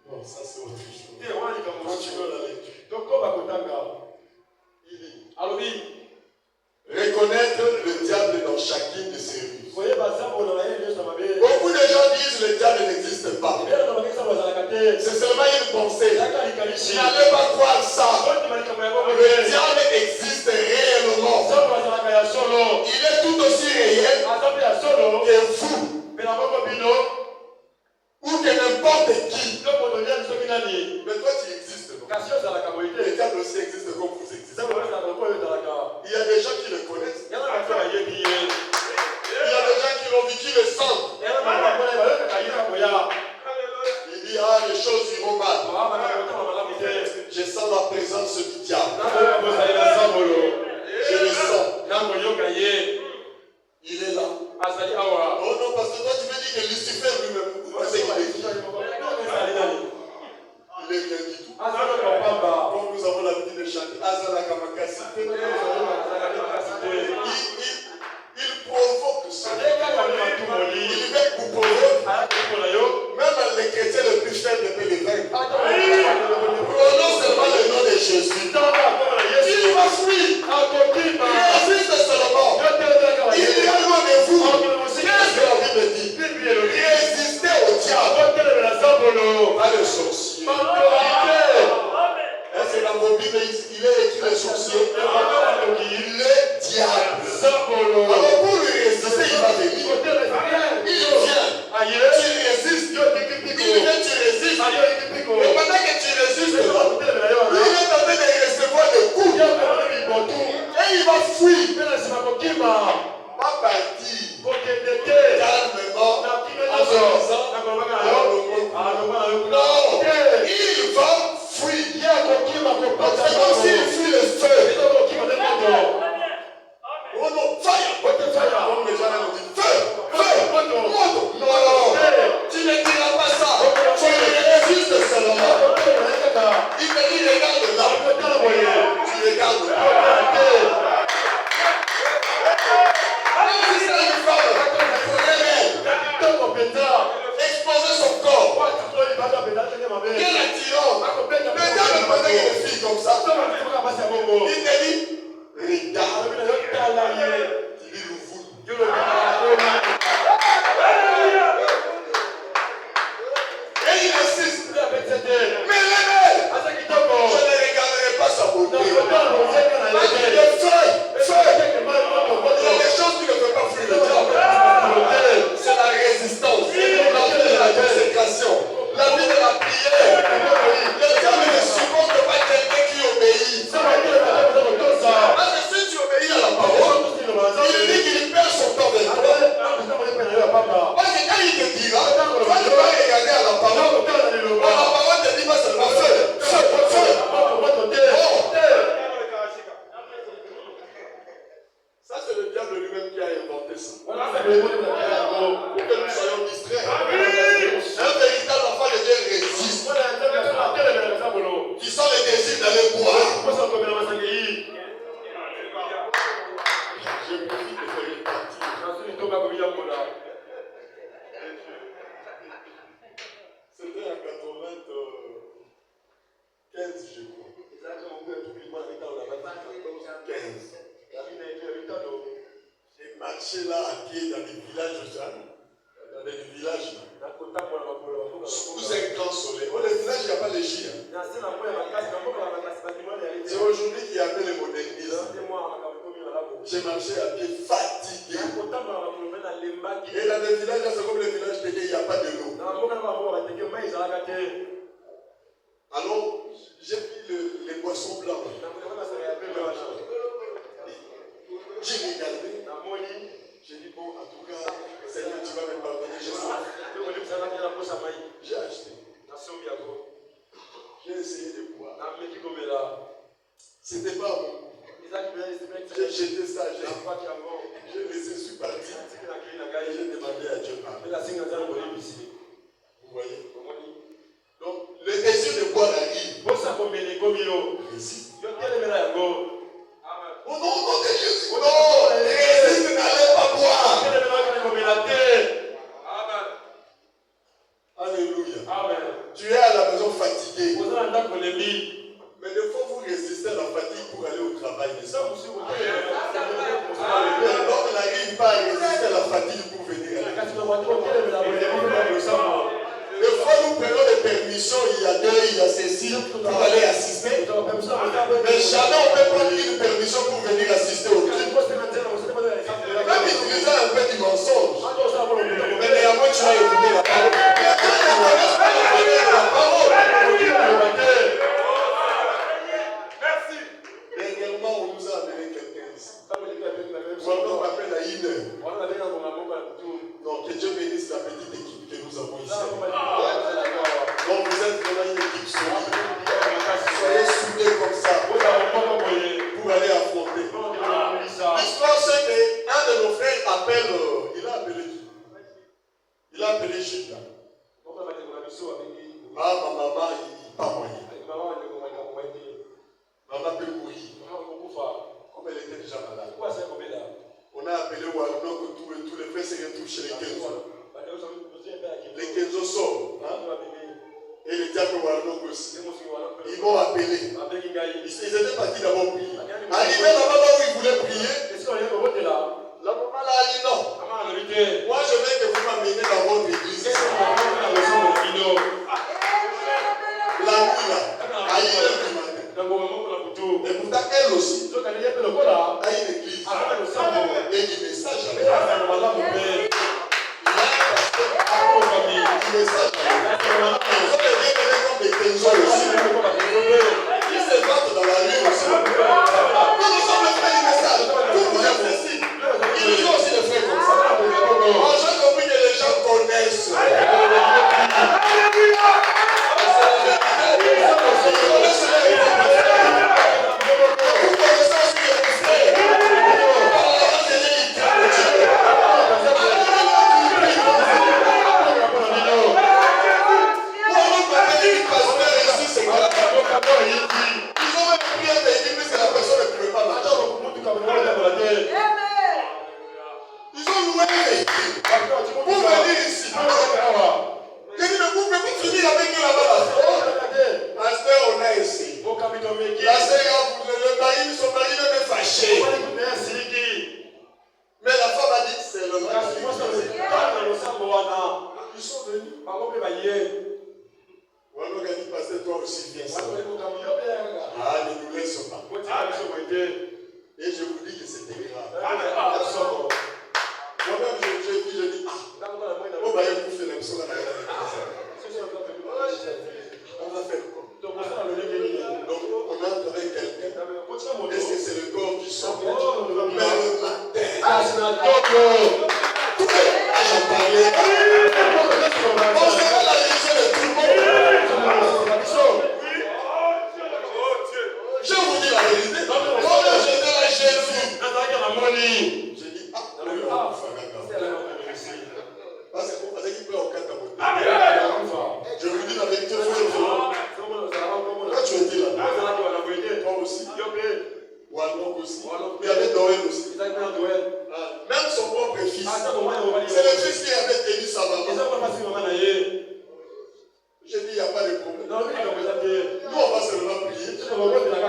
Non, ça c'est autre chose. Continuons la lecture. Il dit, reconnaître le diable dans chacune de ses rues. Beaucoup de gens disent le diable n'existe pas. C'est seulement une pensée. N'allez pas croire ça. Le diable existe réellement. Il est tout aussi réel que vous. Ou que n'importe qui. Mais toi tu existes. Non? Le diable aussi existe comme vous existez. Il y a des gens qui le connaissent. Il y a des gens qui l'ont vu, qui le sentent. Il dit les choses iront mal. Je sens la présence du diable. Je le sens. Il est là. Oh non, parce que toi tu me dis que Lucifer lui-même, c'est qu'il est qui? Il est rien du tout. Comme nous avons l'habitude de chanter, Azala Kamakasi. Il provoque ça. Il veut vous provoquer. Même les chrétiens les plus faibles peuvent les vaincre. Prononce seulement le nom de Jésus. Il va fuir. Il résiste seulement. Il est loin de vous. Qu'est-ce que la Bible dit? Résistez au diable. Pas le sorcier. C'est dans vos Bibles, il est écrit le sorcier. Il est diable. Alors pour lui résister, il va venir. Il vient. Tu résistes. Il vient, tu résistes. Mais pendant que tu résistes, il est en train de recevoir des coups. Et il va fuir. Pas partir. Calmement. En se disant, non, il va fuir. C'est comme s'il fuit le feu. Oh non, fire! Comme les gens nous disent, feu! Moto! Non, tu ne diras pas ça. Tu résistes seulement. Il te dit, regarde là. Tu regardes là. Si c'est une femme, exposer son corps. Quelle attirance! Le diable connaît une fille comme ça. Il te dit, regarde. Il dit, et il insiste. Mais l'année, je ne regarderai pas sa beauté. Il y a des choses qui ne peuvent pas fuir le diable. C'est la résistance, la vie de la consécration, la vie de la prière. Le diable ne supporte pas quelqu'un qui obéit. marcher là à pied dans les villages, dans les villages. Sous un grand soleil. Oh, les villages, il n'y a pas les chiens. C'est aujourd'hui qu'il y avait les modernistes. J'ai marché à pied fatigué. Et dans les villages, c'est comme les villages il n'y a pas de l'eau. Alors, j'ai pris les boissons blancs. J'ai regardé. J'ai dit, bon, en tout cas, Seigneur, tu vas me pardonner. J'ai acheté. J'ai essayé de boire. C'était pas bon. J'ai jeté ça, j'ai laissé, je suis parti. J'ai demandé à Dieu pardon. Vous voyez? Donc, le désir de boire arrive. Résiste. Au nom de Jésus. Non, résiste, n'allez pas boire. Alléluia. Amen. Tu es à la maison fatigué. Mais des fois, vous résistez à la fatigue pour aller au travail. L'homme n'arrive pas à résister à la fatigue pour venir à l'église. Des fois, nous prenons des permissions, il y a deux, il y a ceci, pour aller assister. Mais jamais on peut prendre une permission pour venir assister au culte. Même utiliser un peu du mensonge. Mais néanmoins, tu vas écouter la parole. Merci. Dernièrement, on nous a amené quelqu'un ici. On m'appelle à 1h. Donc, que Dieu bénisse la petite équipe que nous avons ici. Donc, vous êtes vraiment une équipe solide. Soyez soudés comme ça pour aller affronter. L'histoire, c'est qu'un de nos frères appelle, il a appelé qui? Il a appelé Gilles. Ah, ma maman, il n'est pas moyen. Maman peut mourir. Comme elle était déjà malade. On a appelé Warnock, tous les frères se retrouvent chez les Kenzo. Les Kenzo sortent. Et le diable Warnock aussi. Ils m'ont appelé. Ils étaient partis d'abord prier. Arrivé là-bas où ils voulaient prier, la maman l'a dit non. Moi je veux que vous m'amenez dans votre église. La nuit là, à 1h du matin. Et pourtant elle aussi, à une église. Et du message à l'église. Du message à l'église. Ils se battent dans la rue aussi. Nous sommes les frères du message. Tout vous êtes ici. Ils ont aussi des frères comme ça. Moi, j'ai compris que les gens connaissent. Vous connaissez aussi les frères.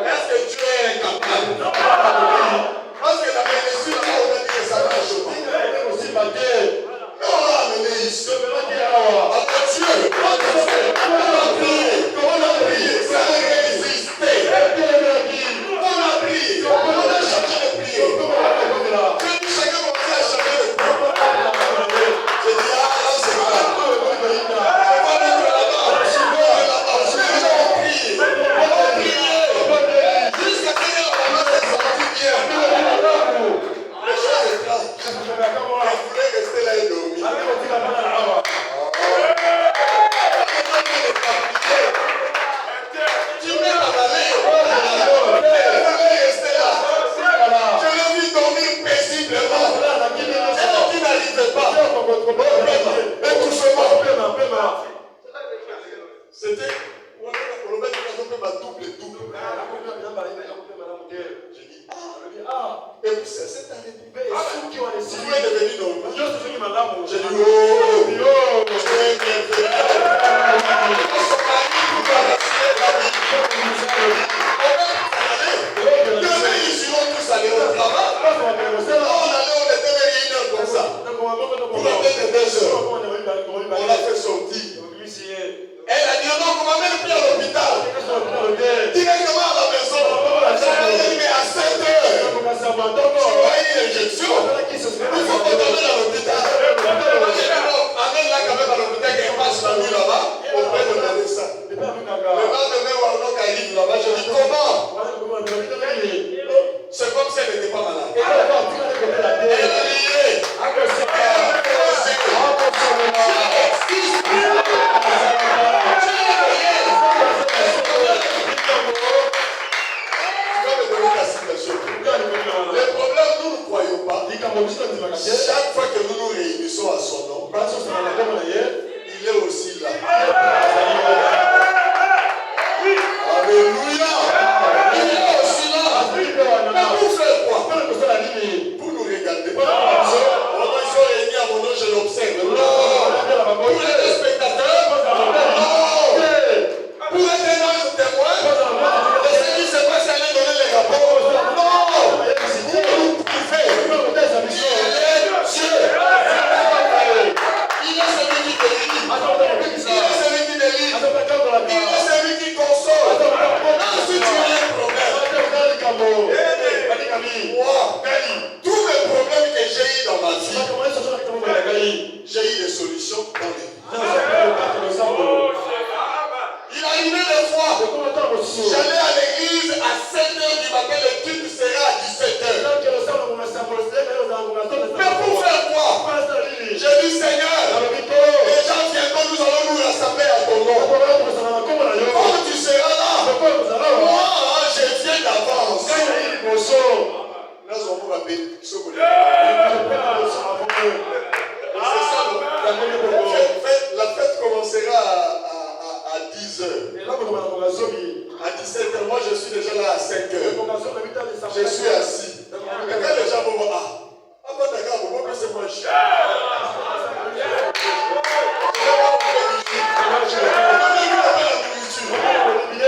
Est-ce que Dieu est incapable? Parce que la médecine, on a dit que ça marche pas. là-bas. Je dis comment? C'est comme si elle n'était pas malade. Elle est liée. Le problème, nous ne croyons pas. Chaque fois que nous nous réunissons à son nom, il est aussi là. Alléluia. Il est aussi là. Mais pour faire quoi? Pour nous regarder. Ils sont réunis à mon nom, je l'observe. Non. Pour être spectateur. Non. Pour être un ange témoin. Et ce qui se passe, aller donner les rapports. Non. Pour nous prouver. Il est celui qui guérit. Il est celui qui délivre. Il est celui qui console. Si tu as un problème, moi, tous les problèmes que j'ai eu dans ma vie, j'ai eu des solutions dans les vies. Il arrivait des fois, j'allais à l'église à 7h du matin, le culte sera à 17h. Mais pour faire quoi? J'ai dit Seigneur, les gens viendront, nous allons nous rassembler à ton nom. Quand tu seras là, moi, je viens d'avance. Là, on va appeler c'est ça, non? La fête commencera à 10h. À 17h, moi je suis déjà là à 5h. Je suis assis. Et quand les gens vont voir, avant d'accord, pourquoi c'est moi cher?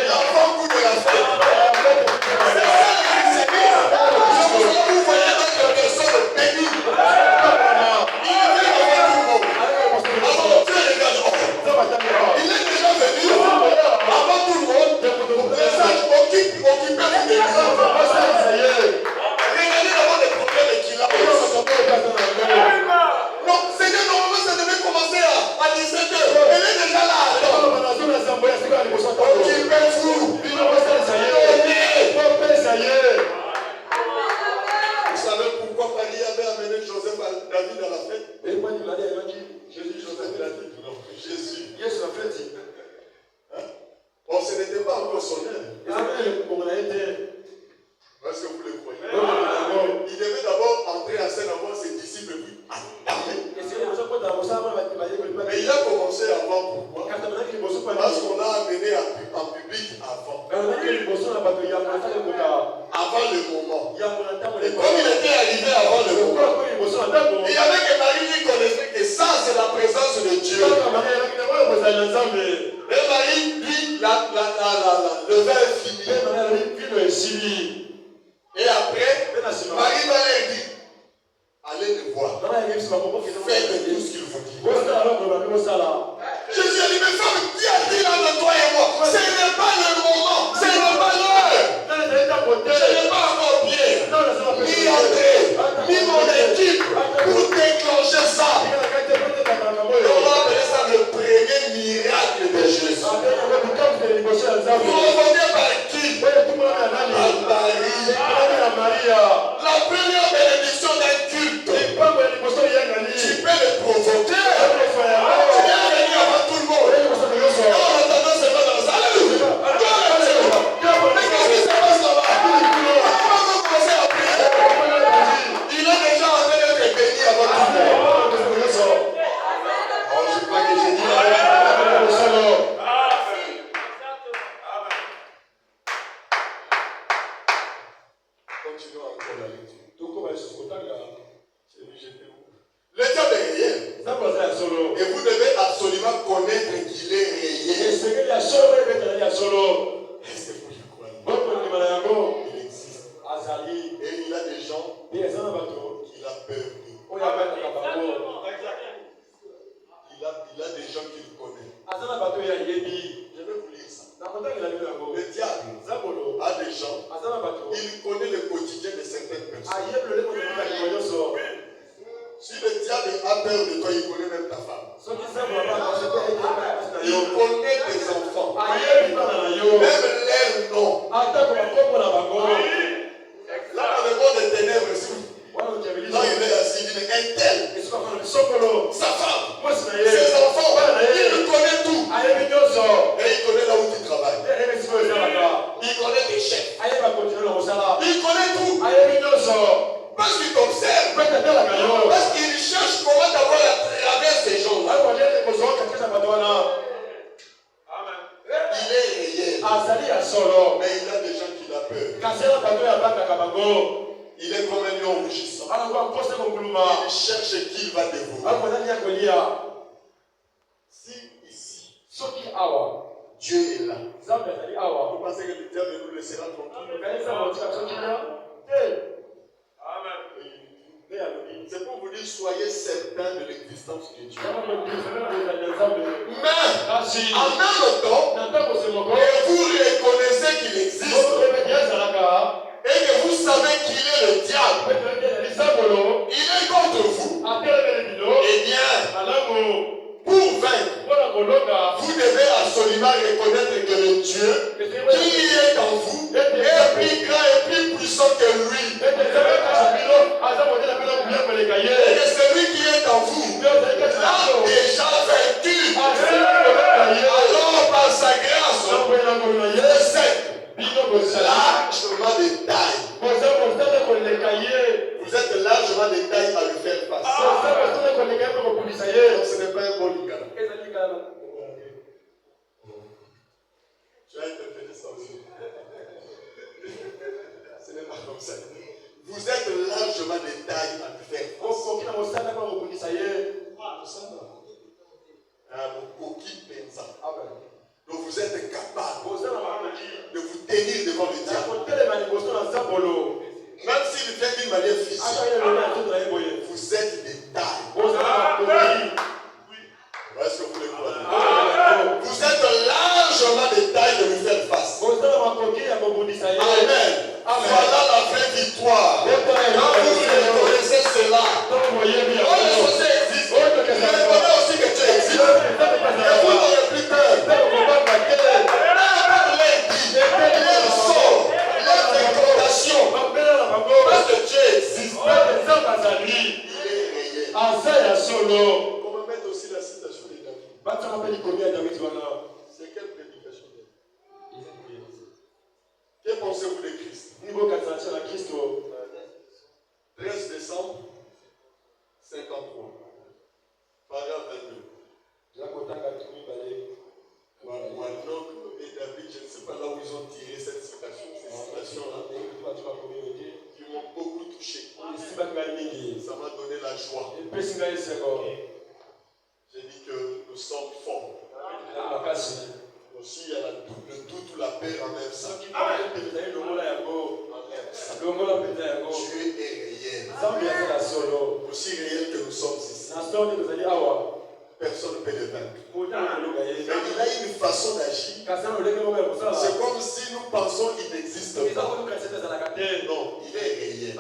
L'enfant goût de la fête. C'est ça le christianisme. Vous voyez notre personne bénie. Il est venu avant tout le monde. Avant Dieu regarde. Il est déjà venu avant tout le monde. Les sages occupaient une église. Regardez d'abord les problèmes qu'il a. Non, Seigneur, normalement ça devait commencer à 17h. Elle est déjà là. Vous savez pourquoi Marie avait amené Joseph à David à la fête? Jésus, Joseph et David. Non, Jésus. Bon, ce n'était pas encore son heure. Est-ce que vous le croyez? Il devait d'abord entrer en scène avant ses disciples et puis mais il a commencé avant. Pourquoi? Parce qu'on l'a amené en public avant. Avant le moment. Et comme il était arrivé avant le moment, il y avait que Marie qui connaissait que ça c'est la présence de Dieu. Et Marie dit le verre est fini. Et après, Marie va leur dire, allez le voir. Faites tout ce qu'il vous dit. Jésus a dit, mais femme, qui a dit là de toi et moi? Ce n'est pas le moment, ce n'est pas l'heure. Je n'ai pas encore pied, ni entré, ni mon équipe pour déclencher ça. Et on va appeler ça le premier miracle de Jésus. Provoqué par qui? Marie. La première bénédiction d'un culte, tu peux le provoquer. Tu viens venir avant tout le monde. Et on attendant seulement dans la salle. Mais qu'est-ce qui se passe là-bas? On va commencer à prier. Il est déjà en train d'être béni avant tout le monde. Oh, je crois que j'ai dit la vérité. Continuons encore la lecture. Le diable est réel. Et vous devez absolument connaître qu'il est réel. Et c'est pour le croire. Il existe. Et il a des gens qu'il a peur d'eux. Il a des gens qu'il connaît. Je vais vous lire ça. Le diable a des gens. Il connaît le quotidien de certaines personnes. Si le diable a peur de toi, il connaît même ta femme. Il connaît tes enfants. Même leur nom. Là, dans le monde des ténèbres, là, il est assis, il dit, un tel, sa femme, ses enfants, il connaît tout. Et il connaît là où tu travailles. Il connaît tes chefs. Il connaît tout. Parce qu'il t'observe. Parce qu'il cherche comment t'avoir à travers ces gens-là. Il est réel. Mais il a des gens qui l'ont peur. Il est comme un lion rugissant. Il cherche qui il va dévorer. Si ici, Dieu est là, vous pensez que le diable nous laissera tranquille? C'est pour vous dire, soyez certains de l'existence de Dieu. Mais, en même temps, et vous reconnaissez qu'il existe, et que vous savez qu'il est le diable, il est contre vous. Eh bien, pour vaincre, vous devez absolument reconnaître que le Dieu qui est en vous est plus grand et plus puissant que lui. Et que celui qui est en vous a déjà vaincu. Alors, par sa grâce, vous êtes largement de taille. Vous êtes largement de taille à lui faire face. Donc ce n'est pas un bon lingala. Tu as interprété ça aussi. Ce n'est pas comme ça. Vous êtes largement de taille à lui faire face. Donc vous êtes capable de vous tenir devant le diable. Même s'il vient d'une manière physique, vous êtes de taille. Est-ce que vous le croyez? Vous êtes largement de taille de lui faire face. Amen. Voilà la vraie victoire. Quand vous reconnaissez cela, les choses existent. Vous reconnaissez aussi que tu existes. Et vous n'aurez plus peur. Les sorts, les décorations. Parce que Dieu existe. Il est réel. On va mettre aussi la citation de David. C'est quelle prédication? Que pensez-vous de Christ? 13 décembre 53. Paragraphe 22. Warnock et David, je ne sais pas là où ils ont tiré cette citation, ces citations-là, qui m'ont beaucoup touché. Ça m'a donné la joie. J'ai dit que nous sommes forts. Aussi, il y a le doute ou la paix en même temps. Dieu est réel. Aussi réel que nous sommes ici. Personne ne peut le vaincre. Mais il a une façon d'agir. C'est comme si nous pensons qu'il n'existe pas. Non, il est réel.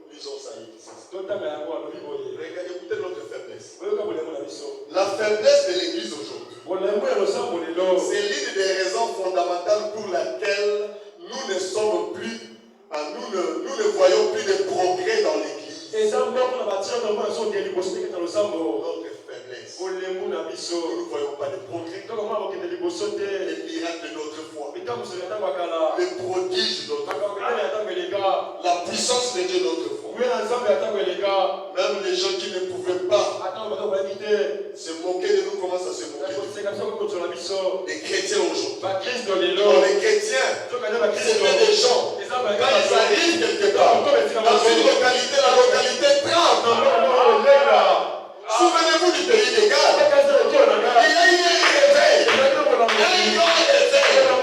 Lisons ça ici. Regardez, écoutez notre faiblesse. La faiblesse de l'Église aujourd'hui, c'est l'une des raisons fondamentales pour laquelle nous ne sommes plus, nous ne voyons plus de progrès dans l'Église. Notre faiblesse. Nous ne voyons pas de progrès. Les miracles de notre foi. Les prodiges de notre foi. La puissance de Dieu de notre foi. Même les gens qui ne pouvaient pas se moquer de nous commencent à se moquer de nous. Les chrétiens aujourd'hui. Les chrétiens, c'est des gens. Quand ils arrivent quelque part, dans une localité, la localité tremble. Souvenez-vous du pays des Galles. Il y a eu un réveil. Il y a eu un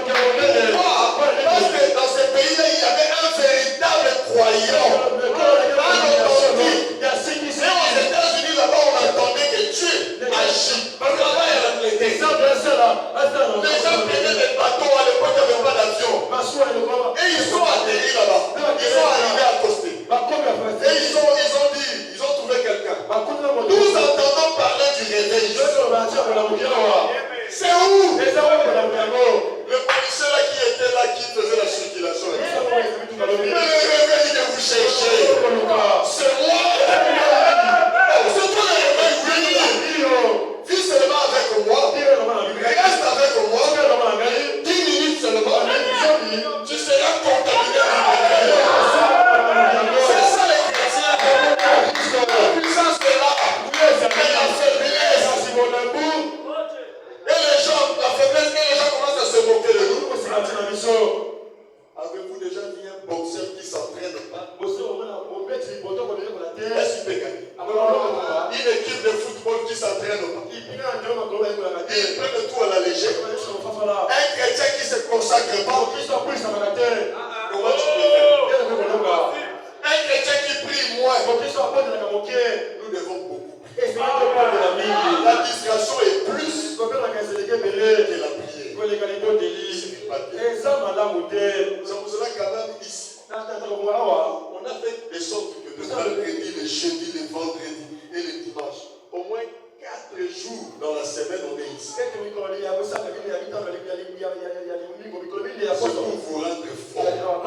grand réveil. Pourquoi? Parce que dans ce pays-là, il y avait un véritable croyant. Et aux États-Unis, là-bas, on attendait que Dieu agisse. Parce que là-bas, il y a la plaie. Les gens prenaient des bateaux. À l'époque, il n'y avait pas d'avion. Avez-vous déjà vu un boxeur qui s'entraîne pas? Est-ce qu'il peut gagner? Une équipe de football qui s'entraîne pas? Ils prennent tout à la légère. Un chrétien qui se consacre pas? Comment tu peux faire? Un chrétien qui prie moins? Nous devons beaucoup. La distraction est plus que la prière. C'est pour cela quand même ici, on a fait de sorte que le mercredi, le jeudi, le vendredi et le dimanche, au moins 4 jours dans la semaine, on est ici. C'est pour vous rendre fort.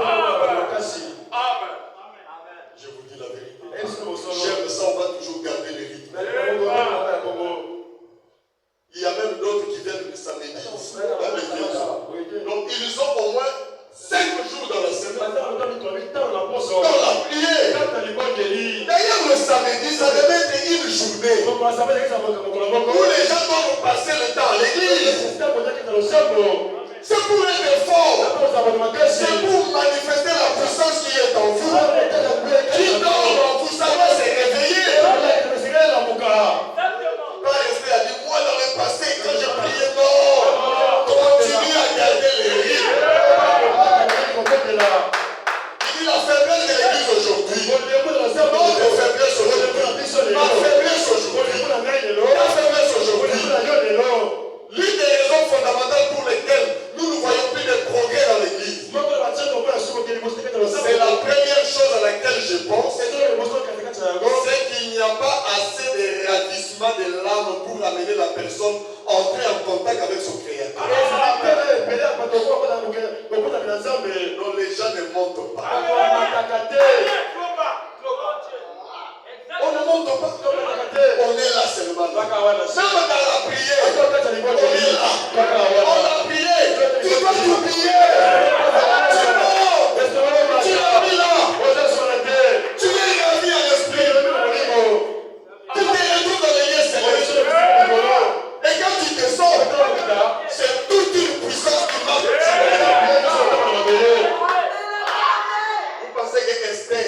Je vous dis la vérité. J'aime ça, on va toujours garder les rythmes. Il y a même d'autres qui viennent le samedi. Donc ils ont au moins 5 jours dans la semaine. Dans la prière. D'ailleurs le samedi, ça devait être une journée où les gens doivent passer le temps à l'église. C'est pour être fort. C'est pour manifester la puissance qui est en vous. Qui dort en vous, ça va se réveiller. Pas rester à dire, moi dans le passé, quand je priais, non. Continue à garder les rythmes. Il dit la faiblesse de l'église aujourd'hui. Non de faiblesse aujourd'hui. Ma faiblesse aujourd'hui. La faiblesse aujourd'hui. L'une des raisons fondamentales pour lesquelles nous ne voyons plus de progrès dans l'église, c'est la première chose à laquelle je pense, c'est qu'il n'y a pas assez de ravissement de l'âme pour amener la personne à entrer en contact avec son créateur. Donc les gens ne montent pas. On ne monte pas. On est là seulement. Même dans la prière, on est là. On a prié. Tu dois t'oublier. Tu l'as mis là. Tu es ravi à l'esprit. Tu te retrouves dans les lieux célestes. Et quand tu descends, c'est toute une puissance qui marche. Vous pensez que Esther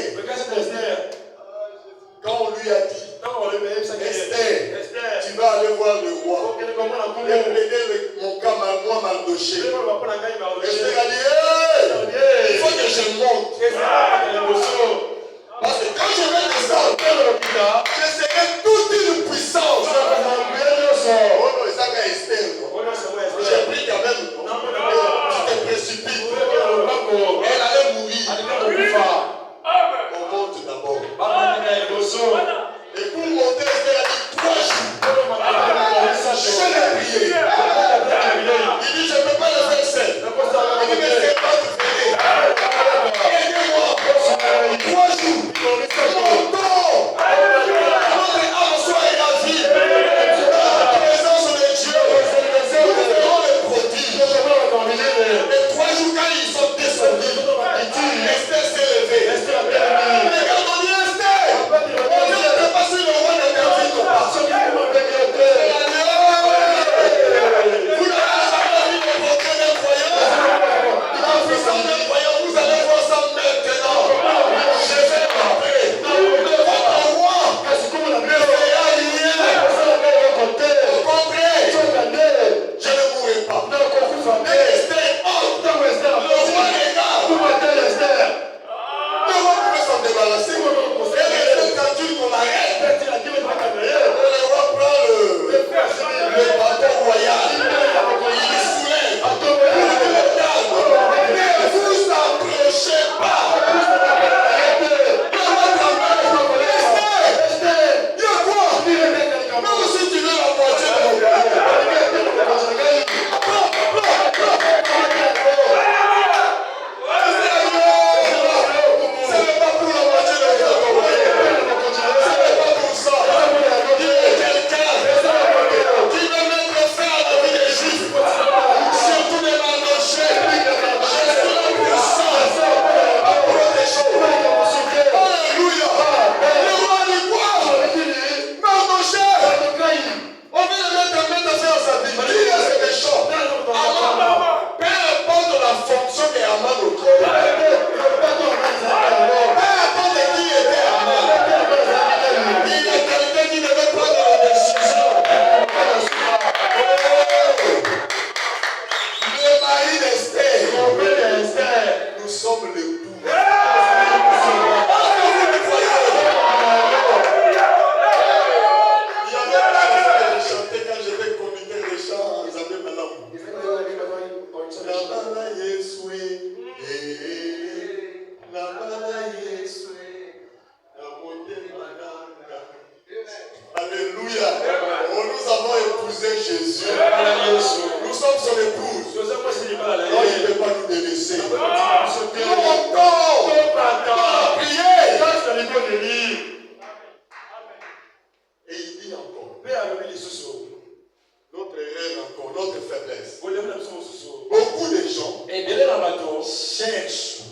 cherchent.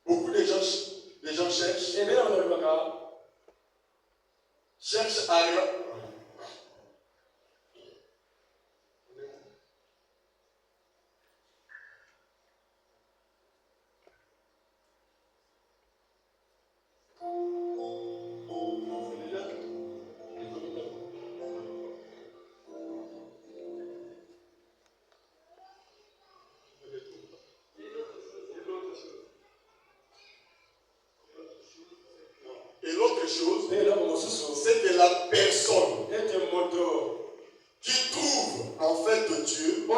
Beaucoup de gens cherchent. Cherchent à... Et l'autre chose, c'est que la personne qui trouve en fait Dieu ne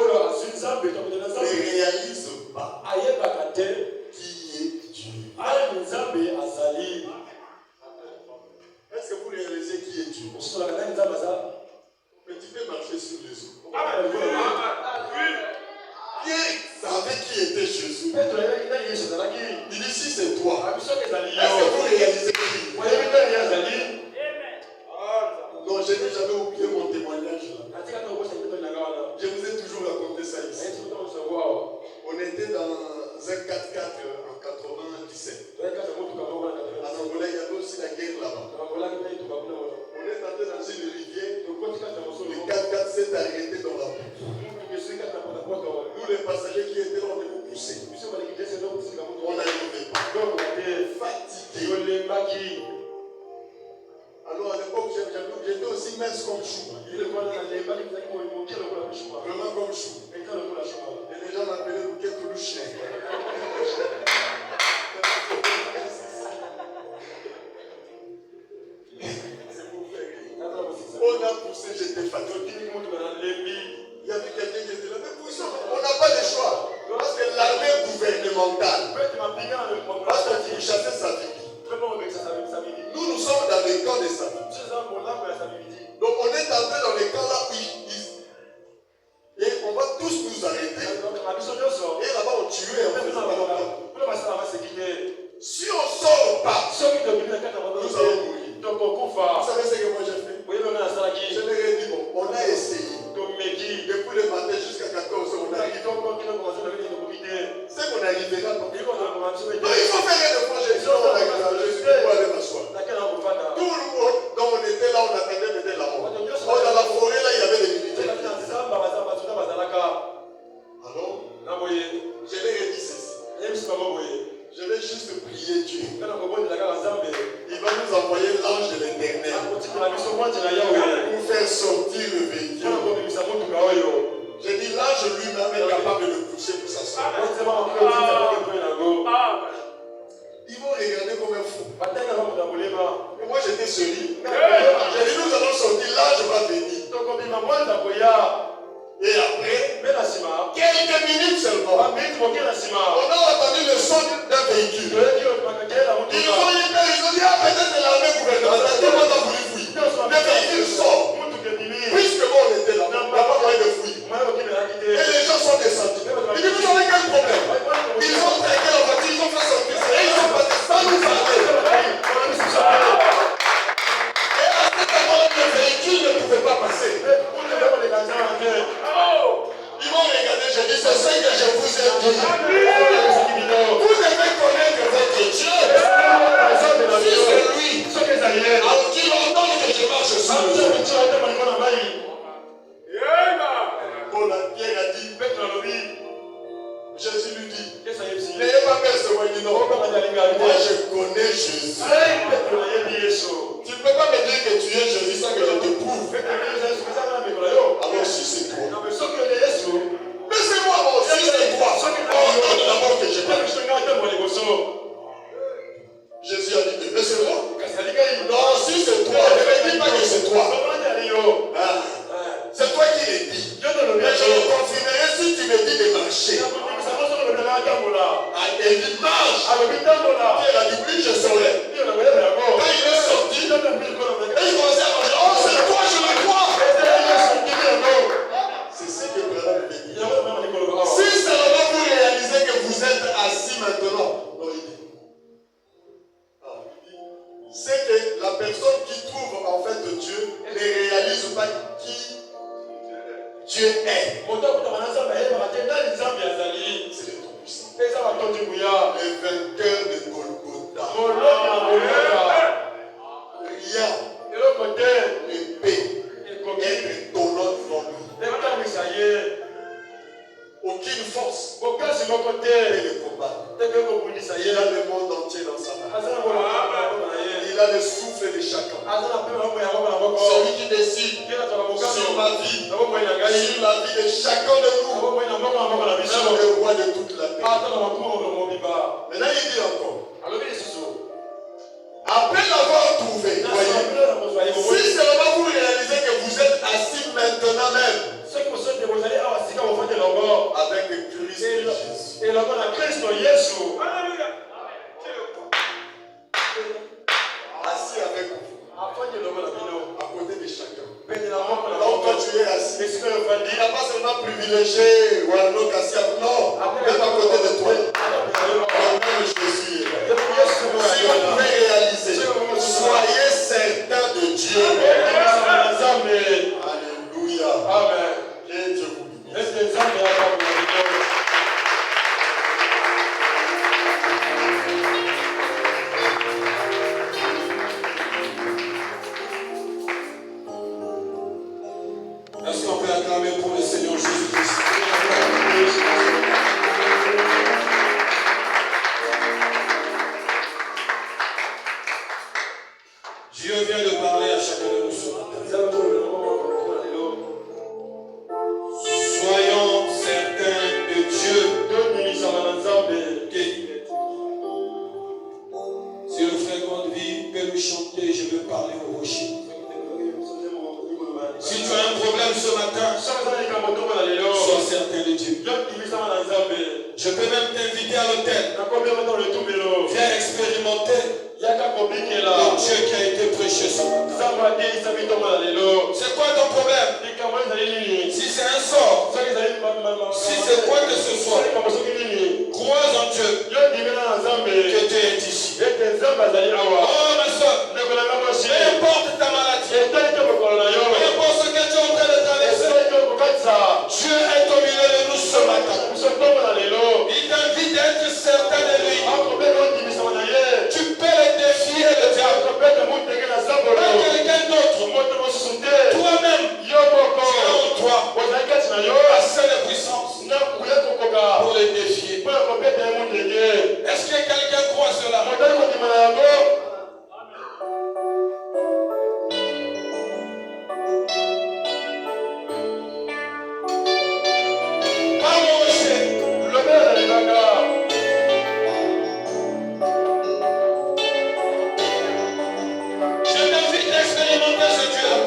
réalise pas qui est Dieu. Est-ce que vous réalisez qui est Dieu? Mais tu peux marcher sur les eaux. Pierre savait qui était Jésus. Il dit si c'est toi. Est-ce que vous réalisez qui? Non, je n'ai jamais oublié mon témoignage là. Je vous ai toujours raconté ça ici. On était dans un 4x4 en 97. En Angola, il y avait aussi la guerre là-bas. On est entré dans une rivière. Le 4x4 s'est arrêté dans la route. Nous, les passagers qui étaient là, on devait pousser. On n'arrivait pas. Fatigué. Alors à l'époque, j'étais aussi mince comme chou. Vraiment comme chou. Et les gens m'appelaient Bouquet Toulouche. On a poussé, j'étais fatigué. Il y avait quelqu'un qui était là. Mais poussons, on n'a pas de choix. Parce que l'armée gouvernementale, parce qu'on chassait sa vie. Nous sommes dans les camps de sa vie. Donc on est entré dans les camps là où et on va tous nous arrêter. Et là-bas on tuait. Si on ne sort pas, nous allons mourir. Vous savez ce que moi j'ai fait? Je leur ai dit, bon, on a essayé. Depuis le matin jusqu'à 14h, on a arrivé. C'est qu'on arrivera pas. Non, il faut faire un effort. J'ai dit, on arrivera. Je suis pour aller m'asseoir. Tout le monde, donc on était là, on attendait peut-être la mort. Dans la forêt, là, il y avait des militaires. Alors, je leur ai dit ceci. Je vais juste prier Dieu. Il va nous envoyer l'ange de l'Éternel pour faire sortir le véhicule. J'ai dit l'ange lui-même est capable de le pousser pour s'asseoir. Ils vont regarder comme un fou. Et moi j'étais solide. J'ai dit nous allons sortir, l'ange va venir. Et après, quelques minutes seulement, on a entendu le son d'un véhicule. Ils ont dit, ah peut-être c'est l'armée gouvernementale. Tout le monde a voulu fouiller. Le véhicule sort. Puisque moi on était là, il n'y a pas moyen de fouiller. Et les gens sont descendus. Ils disent, vous avez quel problème? Ils ont traqué la voiture, ils ont fait sortir ça. Et ils sont passés sans nous arrêter. Et à cet endroit, le véhicule ne pouvait pas passer. Ils m'ont regardé, j'ai dit, c'est ce que je vous ai dit. Vous devez connaître votre Dieu. Si c'est lui, alors qu'il entend que je marche sur lui. Paul Pierre a dit, Jésus lui dit, n'ayez pas peur, c'est moi. Il dit non. Moi je connais Jésus. Tu ne peux pas me dire que tu es Jésus sans que je te prouve. Alors si c'est toi. Mais c'est moi, si c'est toi. Ordonne d'abord que je parle. Jésus a dit, mais c'est moi. Non, si c'est toi, ne me dis pas que c'est toi. C'est toi qui l'as dit. Mais je le confirmerai si tu me dis de marcher. Et il marche. Il a dit, oui, je saurai. Quand il est sorti, et il commençait à marcher. Oh, c'est toi, je le crois. C'est ce que Branham veut dire. Si seulement vous réalisez que vous êtes assis maintenant, c'est que la personne qui trouve en fait Dieu ne réalise pas qui Dieu est. aucune force pour le combattre. Il a le monde entier dans sa main. Il a le souffle de chacun. Celui qui décide sur ma vie, sur la vie de chacun de nous, même le roi de toute la paix. Maintenant, il dit encore, après l'avoir trouvé, voyez, si seulement vous réalisez que vous êtes assis maintenant même avec le Christ Jésus, assis avec vous, à côté de chacun. Donc quand tu es assis, il n'a pas seulement privilégié ou un autre assis, non, même à côté de toi. Même Jésus est là. Si vous pouvez réaliser, soyez certains de Dieu. Alléluia. Amen. Que Dieu vous bénisse. Est-ce qu'on peut acclamer pour le Seigneur Jésus-Christ? Dieu vient de parler à chacun de nous ce matin. Soyons certains de Dieu. Si le frère Godville peut nous chanter, je veux parler au rocher. Si tu as un problème ce matin, sois certain de Dieu. Je peux même t'inviter à l'hôtel. Viens expérimenter le Dieu qui a été prêché ce matin. C'est quoi ton problème? Si c'est un sort, si c'est quoi que ce soit, crois en Dieu que Dieu est ici. Oh ma soeur, peu importe ta maladie, peu importe ce que tu es en train de traverser, Dieu est au milieu de nous ce matin. Il t'invite à être certain de lui. Tu peux le défier le diable. Pas quelqu'un d'autre. Toi-même, tu as en toi assez de puissance pour le défier. Est-ce que quelqu'un croit cela? Je t'invite à expérimenter ce Dieu-là.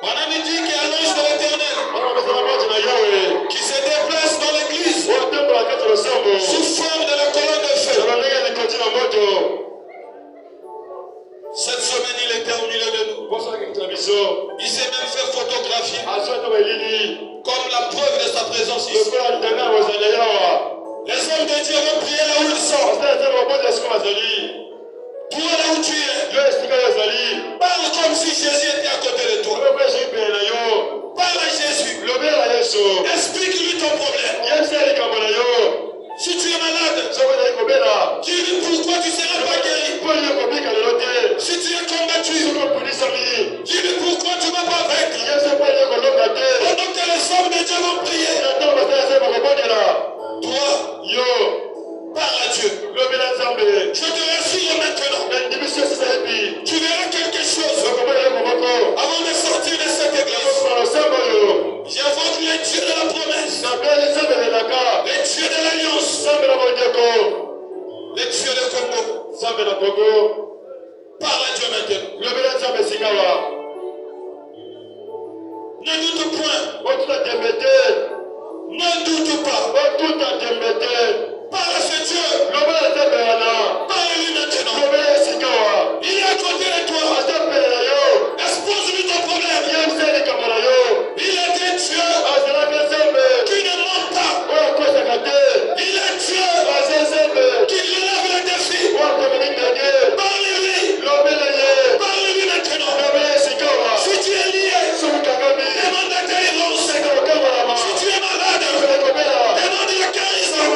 Madame dit qu'il y a l'ange de l'Éternel qui se déplace dans l'église sous forme de la colonne de feu. Cette semaine, il était au milieu de nous. Il s'est même fait photographier comme la preuve de sa présence ici. Les hommes de Dieu vont prier là où ils sont. Toi là où tu es, parle comme si Jésus était à côté de toi. Parle à Jésus. Explique-lui ton problème. Si tu es malade, dis-lui pourquoi tu ne seras pas guéri. Si tu es combattu, dis-lui pourquoi tu ne vas pas vaincre. Pendant que les hommes de Dieu vont prier, toi, parle à Dieu. Je te rassure maintenant. Tu verras quelque chose avant de sortir de cette église. J'invoque les dieux de la promesse, les dieux de l'alliance, les dieux de Congo. Parle à Dieu maintenant. Ne doute point. Ne doute pas. Parle à ce Dieu. Parle-lui maintenant. Il est à côté de toi. Expose-lui ton problème. Il est un Dieu qui ne ment pas. Il est Dieu qui relève les défis. Parle-lui. Parle-lui maintenant. Si tu es lié, demande la délivrance. Si tu es malade, demande la guérison.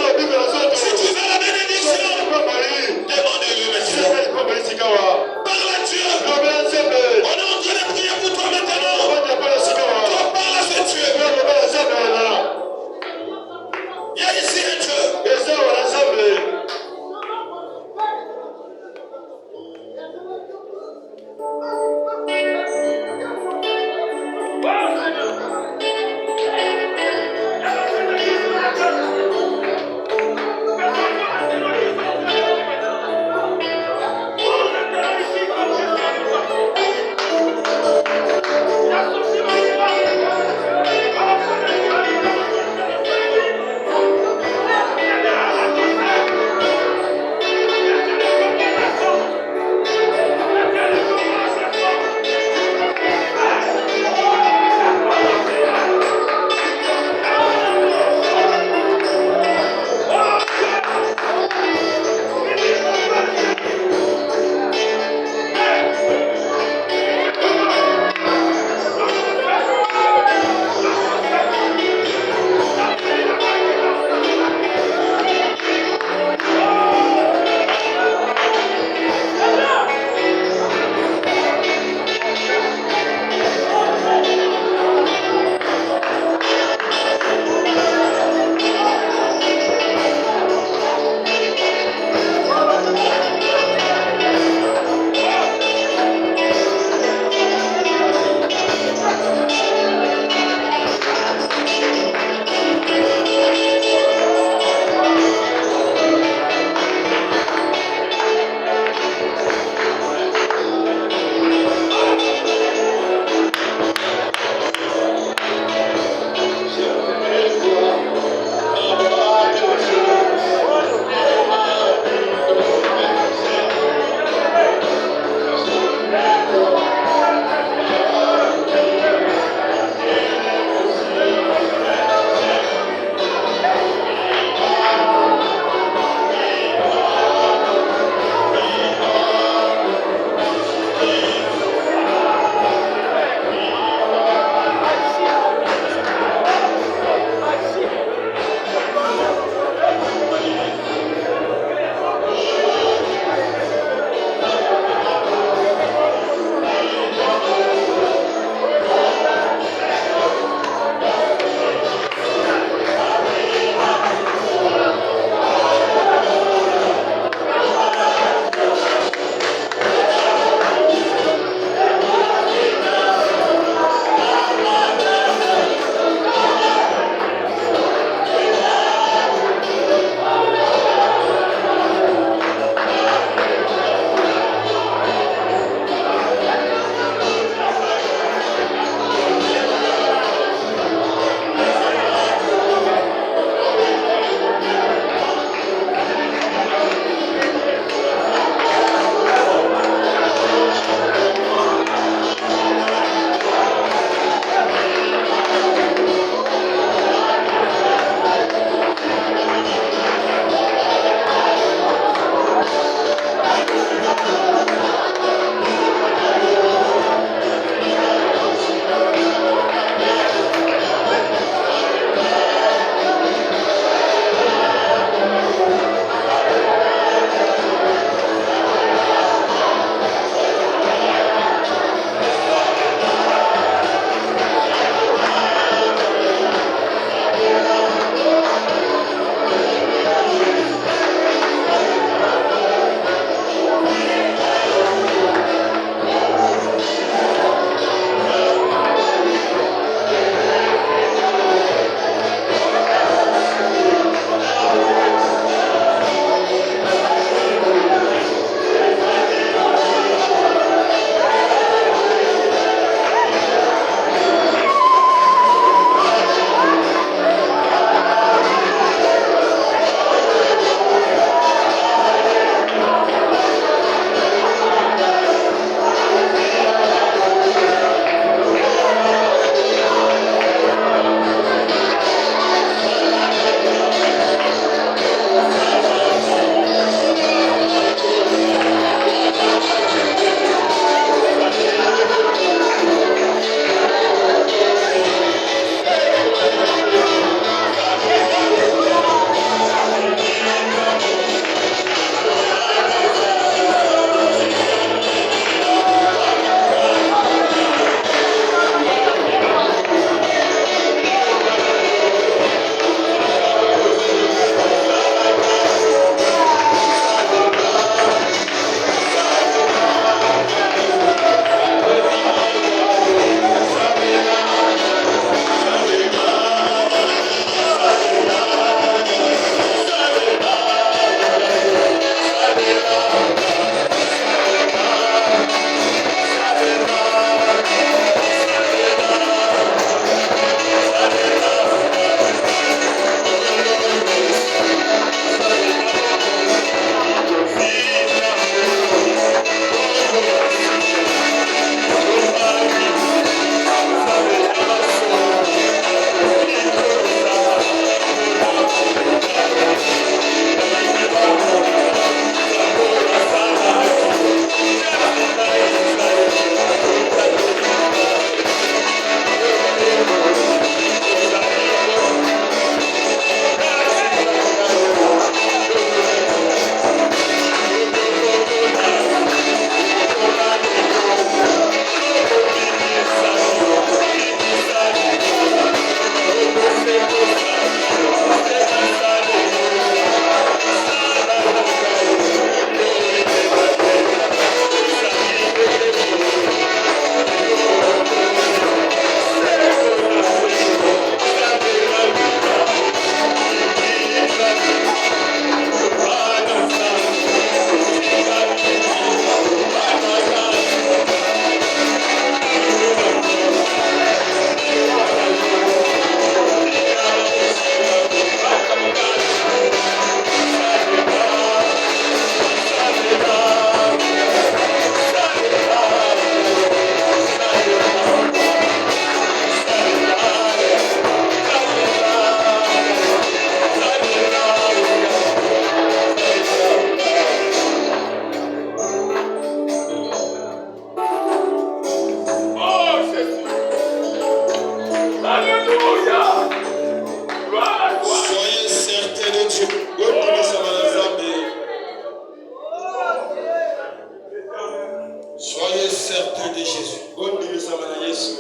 Yesu.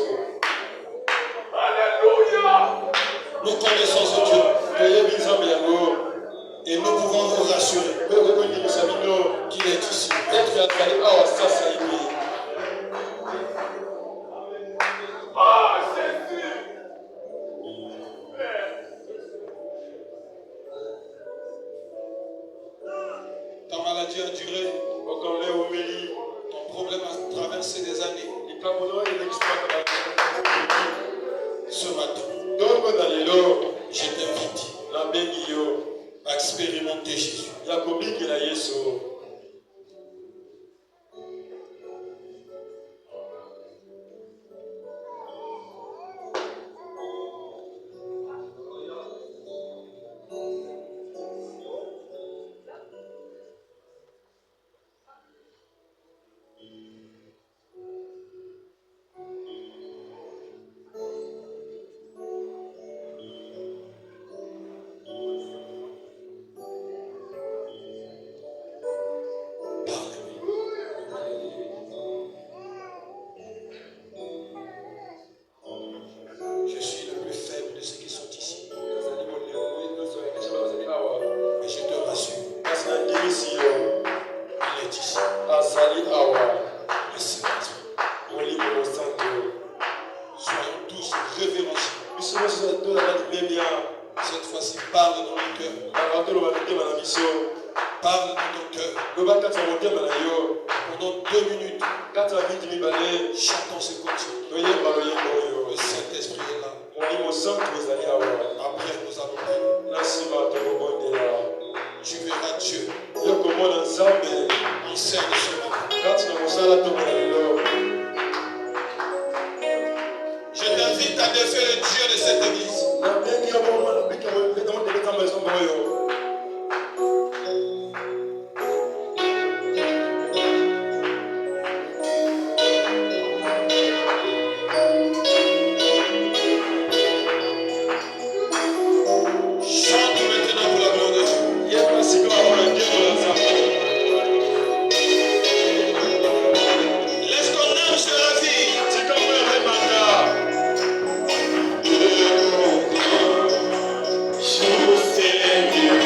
Alléluia. Nous connaissons ce Dieu. Et nous pouvons vous rassurer qu'il est ici. Ah, Jésus. Ta maladie a duré. Ton problème a traversé des années. Ce matin, je t'invite à expérimenter Jésus. Je suis le plus faible de ceux qui sont ici. Mais je te rassure, il est ici. Le Saint-Esprit. Soyons tous révérencieux. Cette fois-ci, parle dans nos cœurs. Parle dans nos cœurs. Pendant 2 minutes, chantons ce cantique. Le Saint-Esprit est là. Après, nous allons prier. Tu verras Dieu. Enseigne ce matin. Je t'invite à défier le Dieu de cette église. Chante maintenant pour la gloire de Dieu. Laisse ton âme se ravir. Je sais que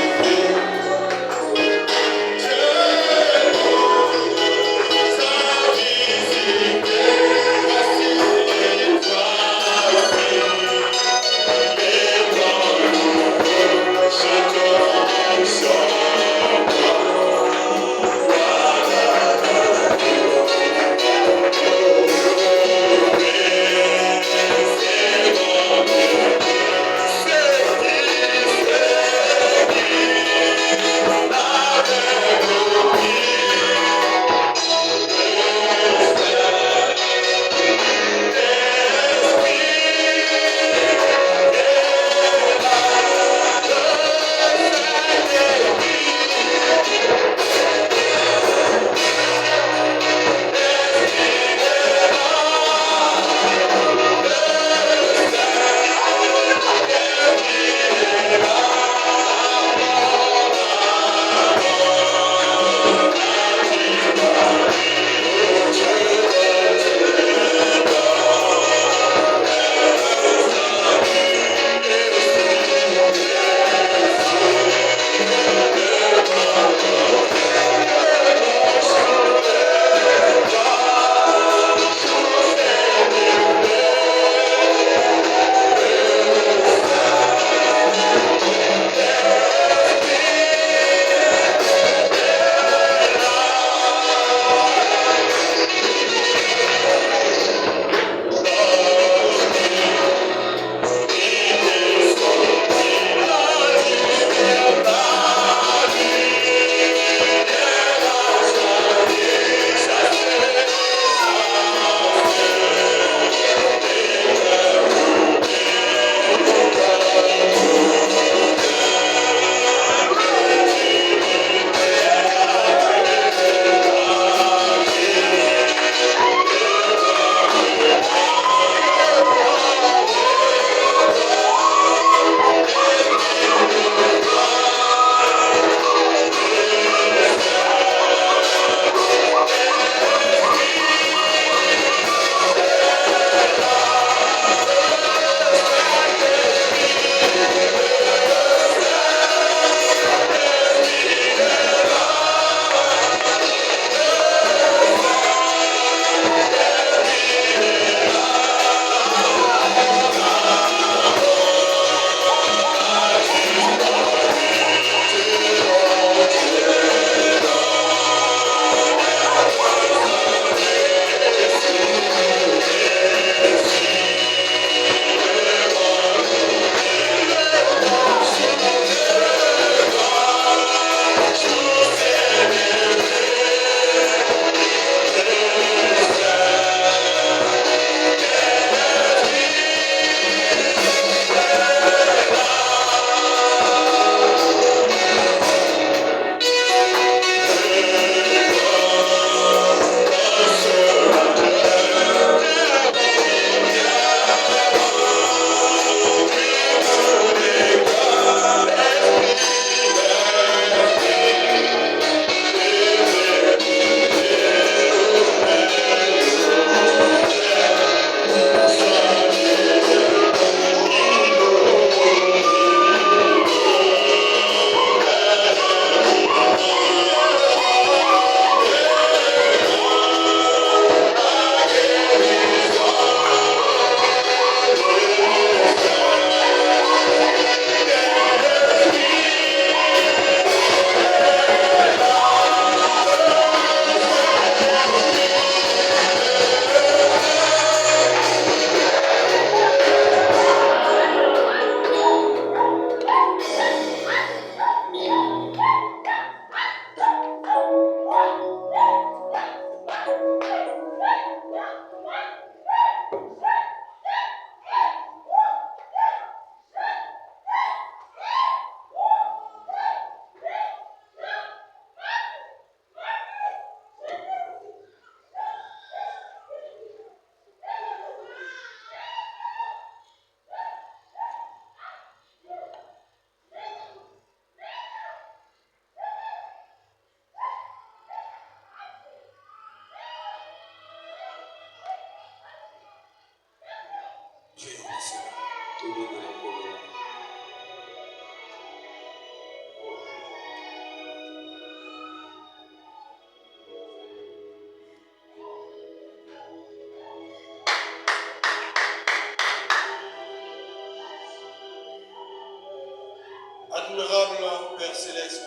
Admirable Père Céleste,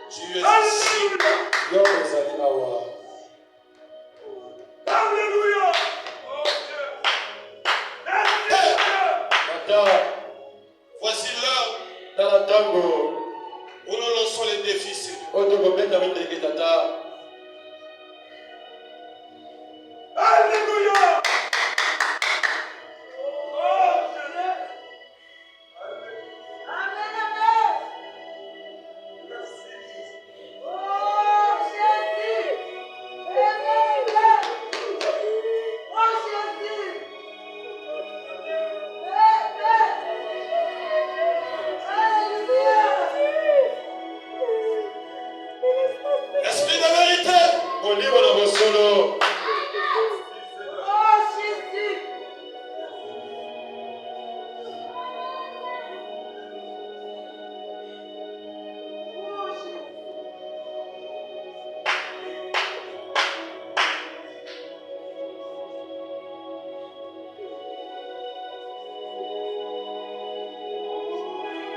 tu es ici. Alléluia. Voici l'heure où nous lançons les défis, Seigneur. Alléluia. Esprit de vérité,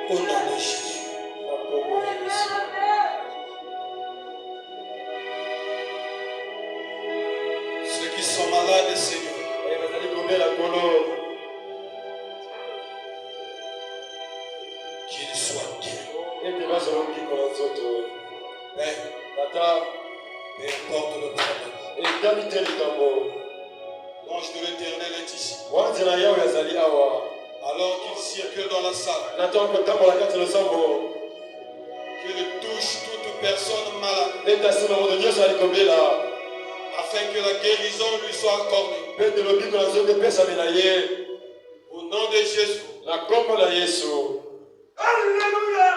au nom de Jésus. Ceux qui sont malades, Seigneur, qu'ils soient guéris. Père, peu importe le problème, l'ange de l'Éternel est ici. Alors qu'il circule dans la salle, qu'il touche toute personne malade, afin que la guérison lui soit accordée. Au nom de Jésus. Alléluia.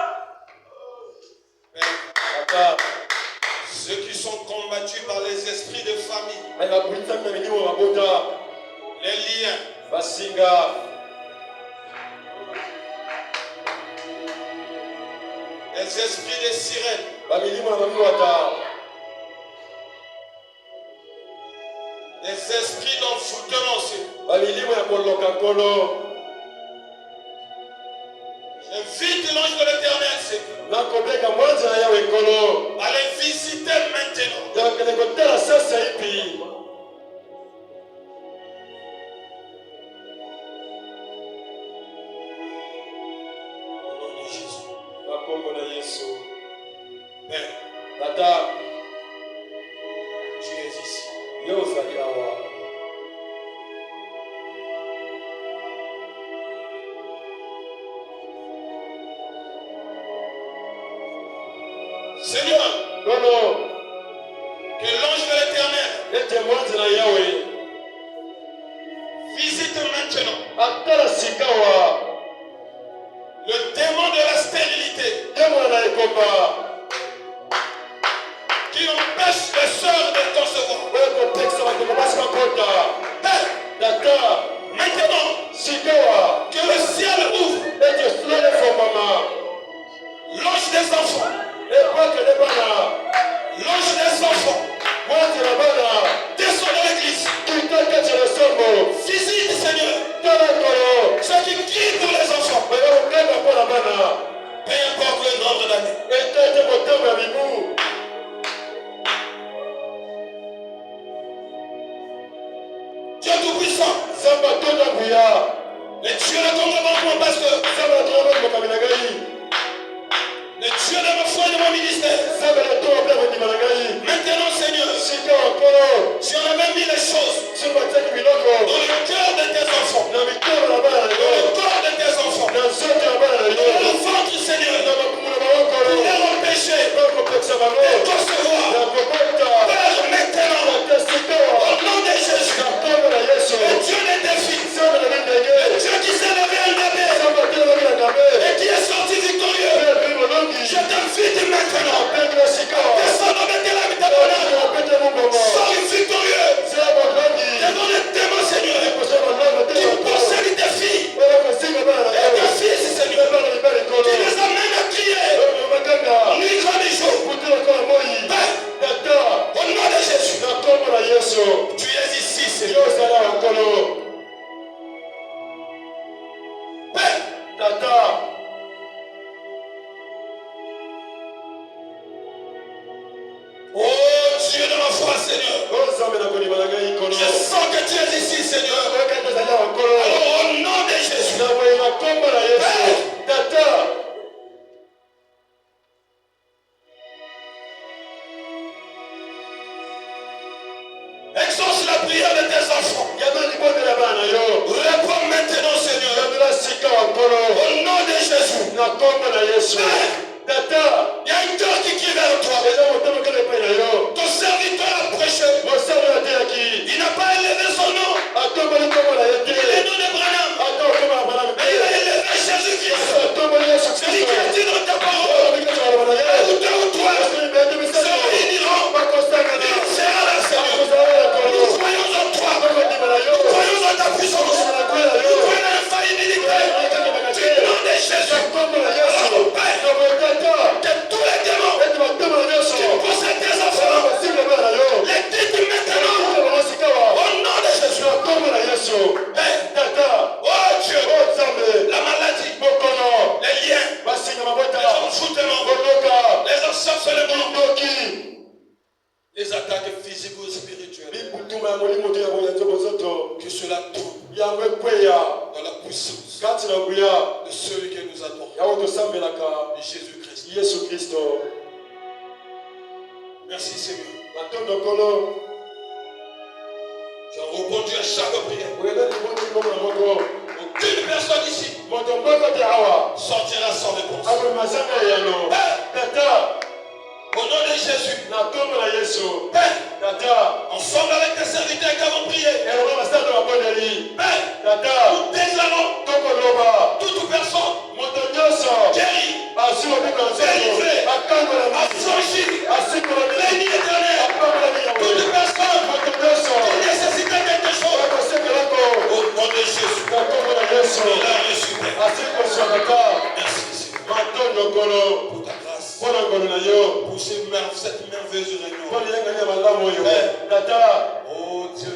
Père, ceux qui sont combattus par les esprits de famille, les liens, les esprits de sirènes, les esprits d'envoûtement, invite l'ange de l'Éternel, Seigneur, à les visiter maintenant. Au nom de Jésus. Père, tu es ici. Seigneur, que l'ange de l'Éternel visite maintenant le démon de la stérilité qui empêche les sœurs de concevoir. Père, maintenant que le ciel ouvre, l'ange des enfants, l'ange des enfants descend dans l'église. Visite, Seigneur, ceux qui crient pour les enfants, peu importe le nombre d'années. Dieu Tout-Puissant, le Dieu de ton devant mon pasteur, le Dieu de ma foi et de mon ministère. Maintenant, Seigneur, si on avait mis les choses dans le cœur de tes enfants, dans le corps de tes enfants, dans le ventre, Seigneur, pour les empêcher de concevoir, Père, maintenant, au nom de Jésus, le Dieu des défis, le Dieu qui s'est levé un bébé et qui est sorti victorieux, je t'invite maintenant, descends dans tes lames, sors une Tu es ici, Seigneur. Père, Tata. Oh Dieu de ma foi, Seigneur. Je sens que tu es ici, Seigneur. Alors au nom de Jésus. Père, Tata. Exauce la prière de tes enfants. Réponds maintenant, Seigneur. Au nom de Jésus. Père, il y a une cœur qui crie vers toi. Ton serviteur a prêché. Il n'a pas élevé son nom. Il est nom de Branham. Mais il a élevé Jésus-Christ. Celui qui a dit dans ta parole. Où deux ou trois se réuniront. Il sera là, Seigneur. Nous croyons en toi. Nous croyons en ta puissance. Nous croyons en l'infaillibilité. Du nom de Jésus. Alors, Père, que tous les démons qui possèdent tes enfants les quittent maintenant. Au nom de Jésus. Père, oh Dieu, la maladie, les liens, les envoûtements, les ensorcelements, les attaques physiques ou spirituelles, que cela tourne dans la puissance de celui que nous adorons, de Jésus-Christ. Merci Seigneur. Tu as répondu à chaque prière. Aucune personne ici sortira sans réponse. Au nom de Jésus. Père, ensemble avec tes serviteurs qui avons prié. Père, nous déclarons toute personne guérie, délivrée, affranchie, bénie éternelle. Toute personne qui nécessitait quelque chose. Au nom de Jésus. Il a reçu. Merci Seigneur. Pour ta grâce. Pour cette merveilleuse réunion. Oh Dieu.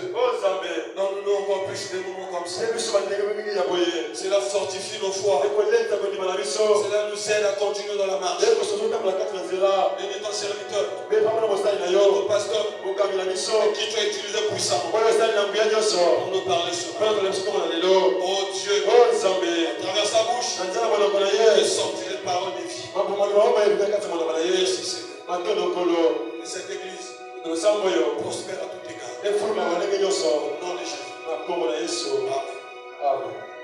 Donne-nous encore plus de moments comme ça. Cela fortifie nos foi. Cela nous aide à continuer dans la marche. Et ton serviteur, notre pasteur, qui tu as utilisé puissamment pour nous parler sur oh Dieu, à travers sa bouche, il est sorti les paroles de vie. Merci Seigneur. Et cette église prospère à tout égard. Au nom de Jésus. Amen.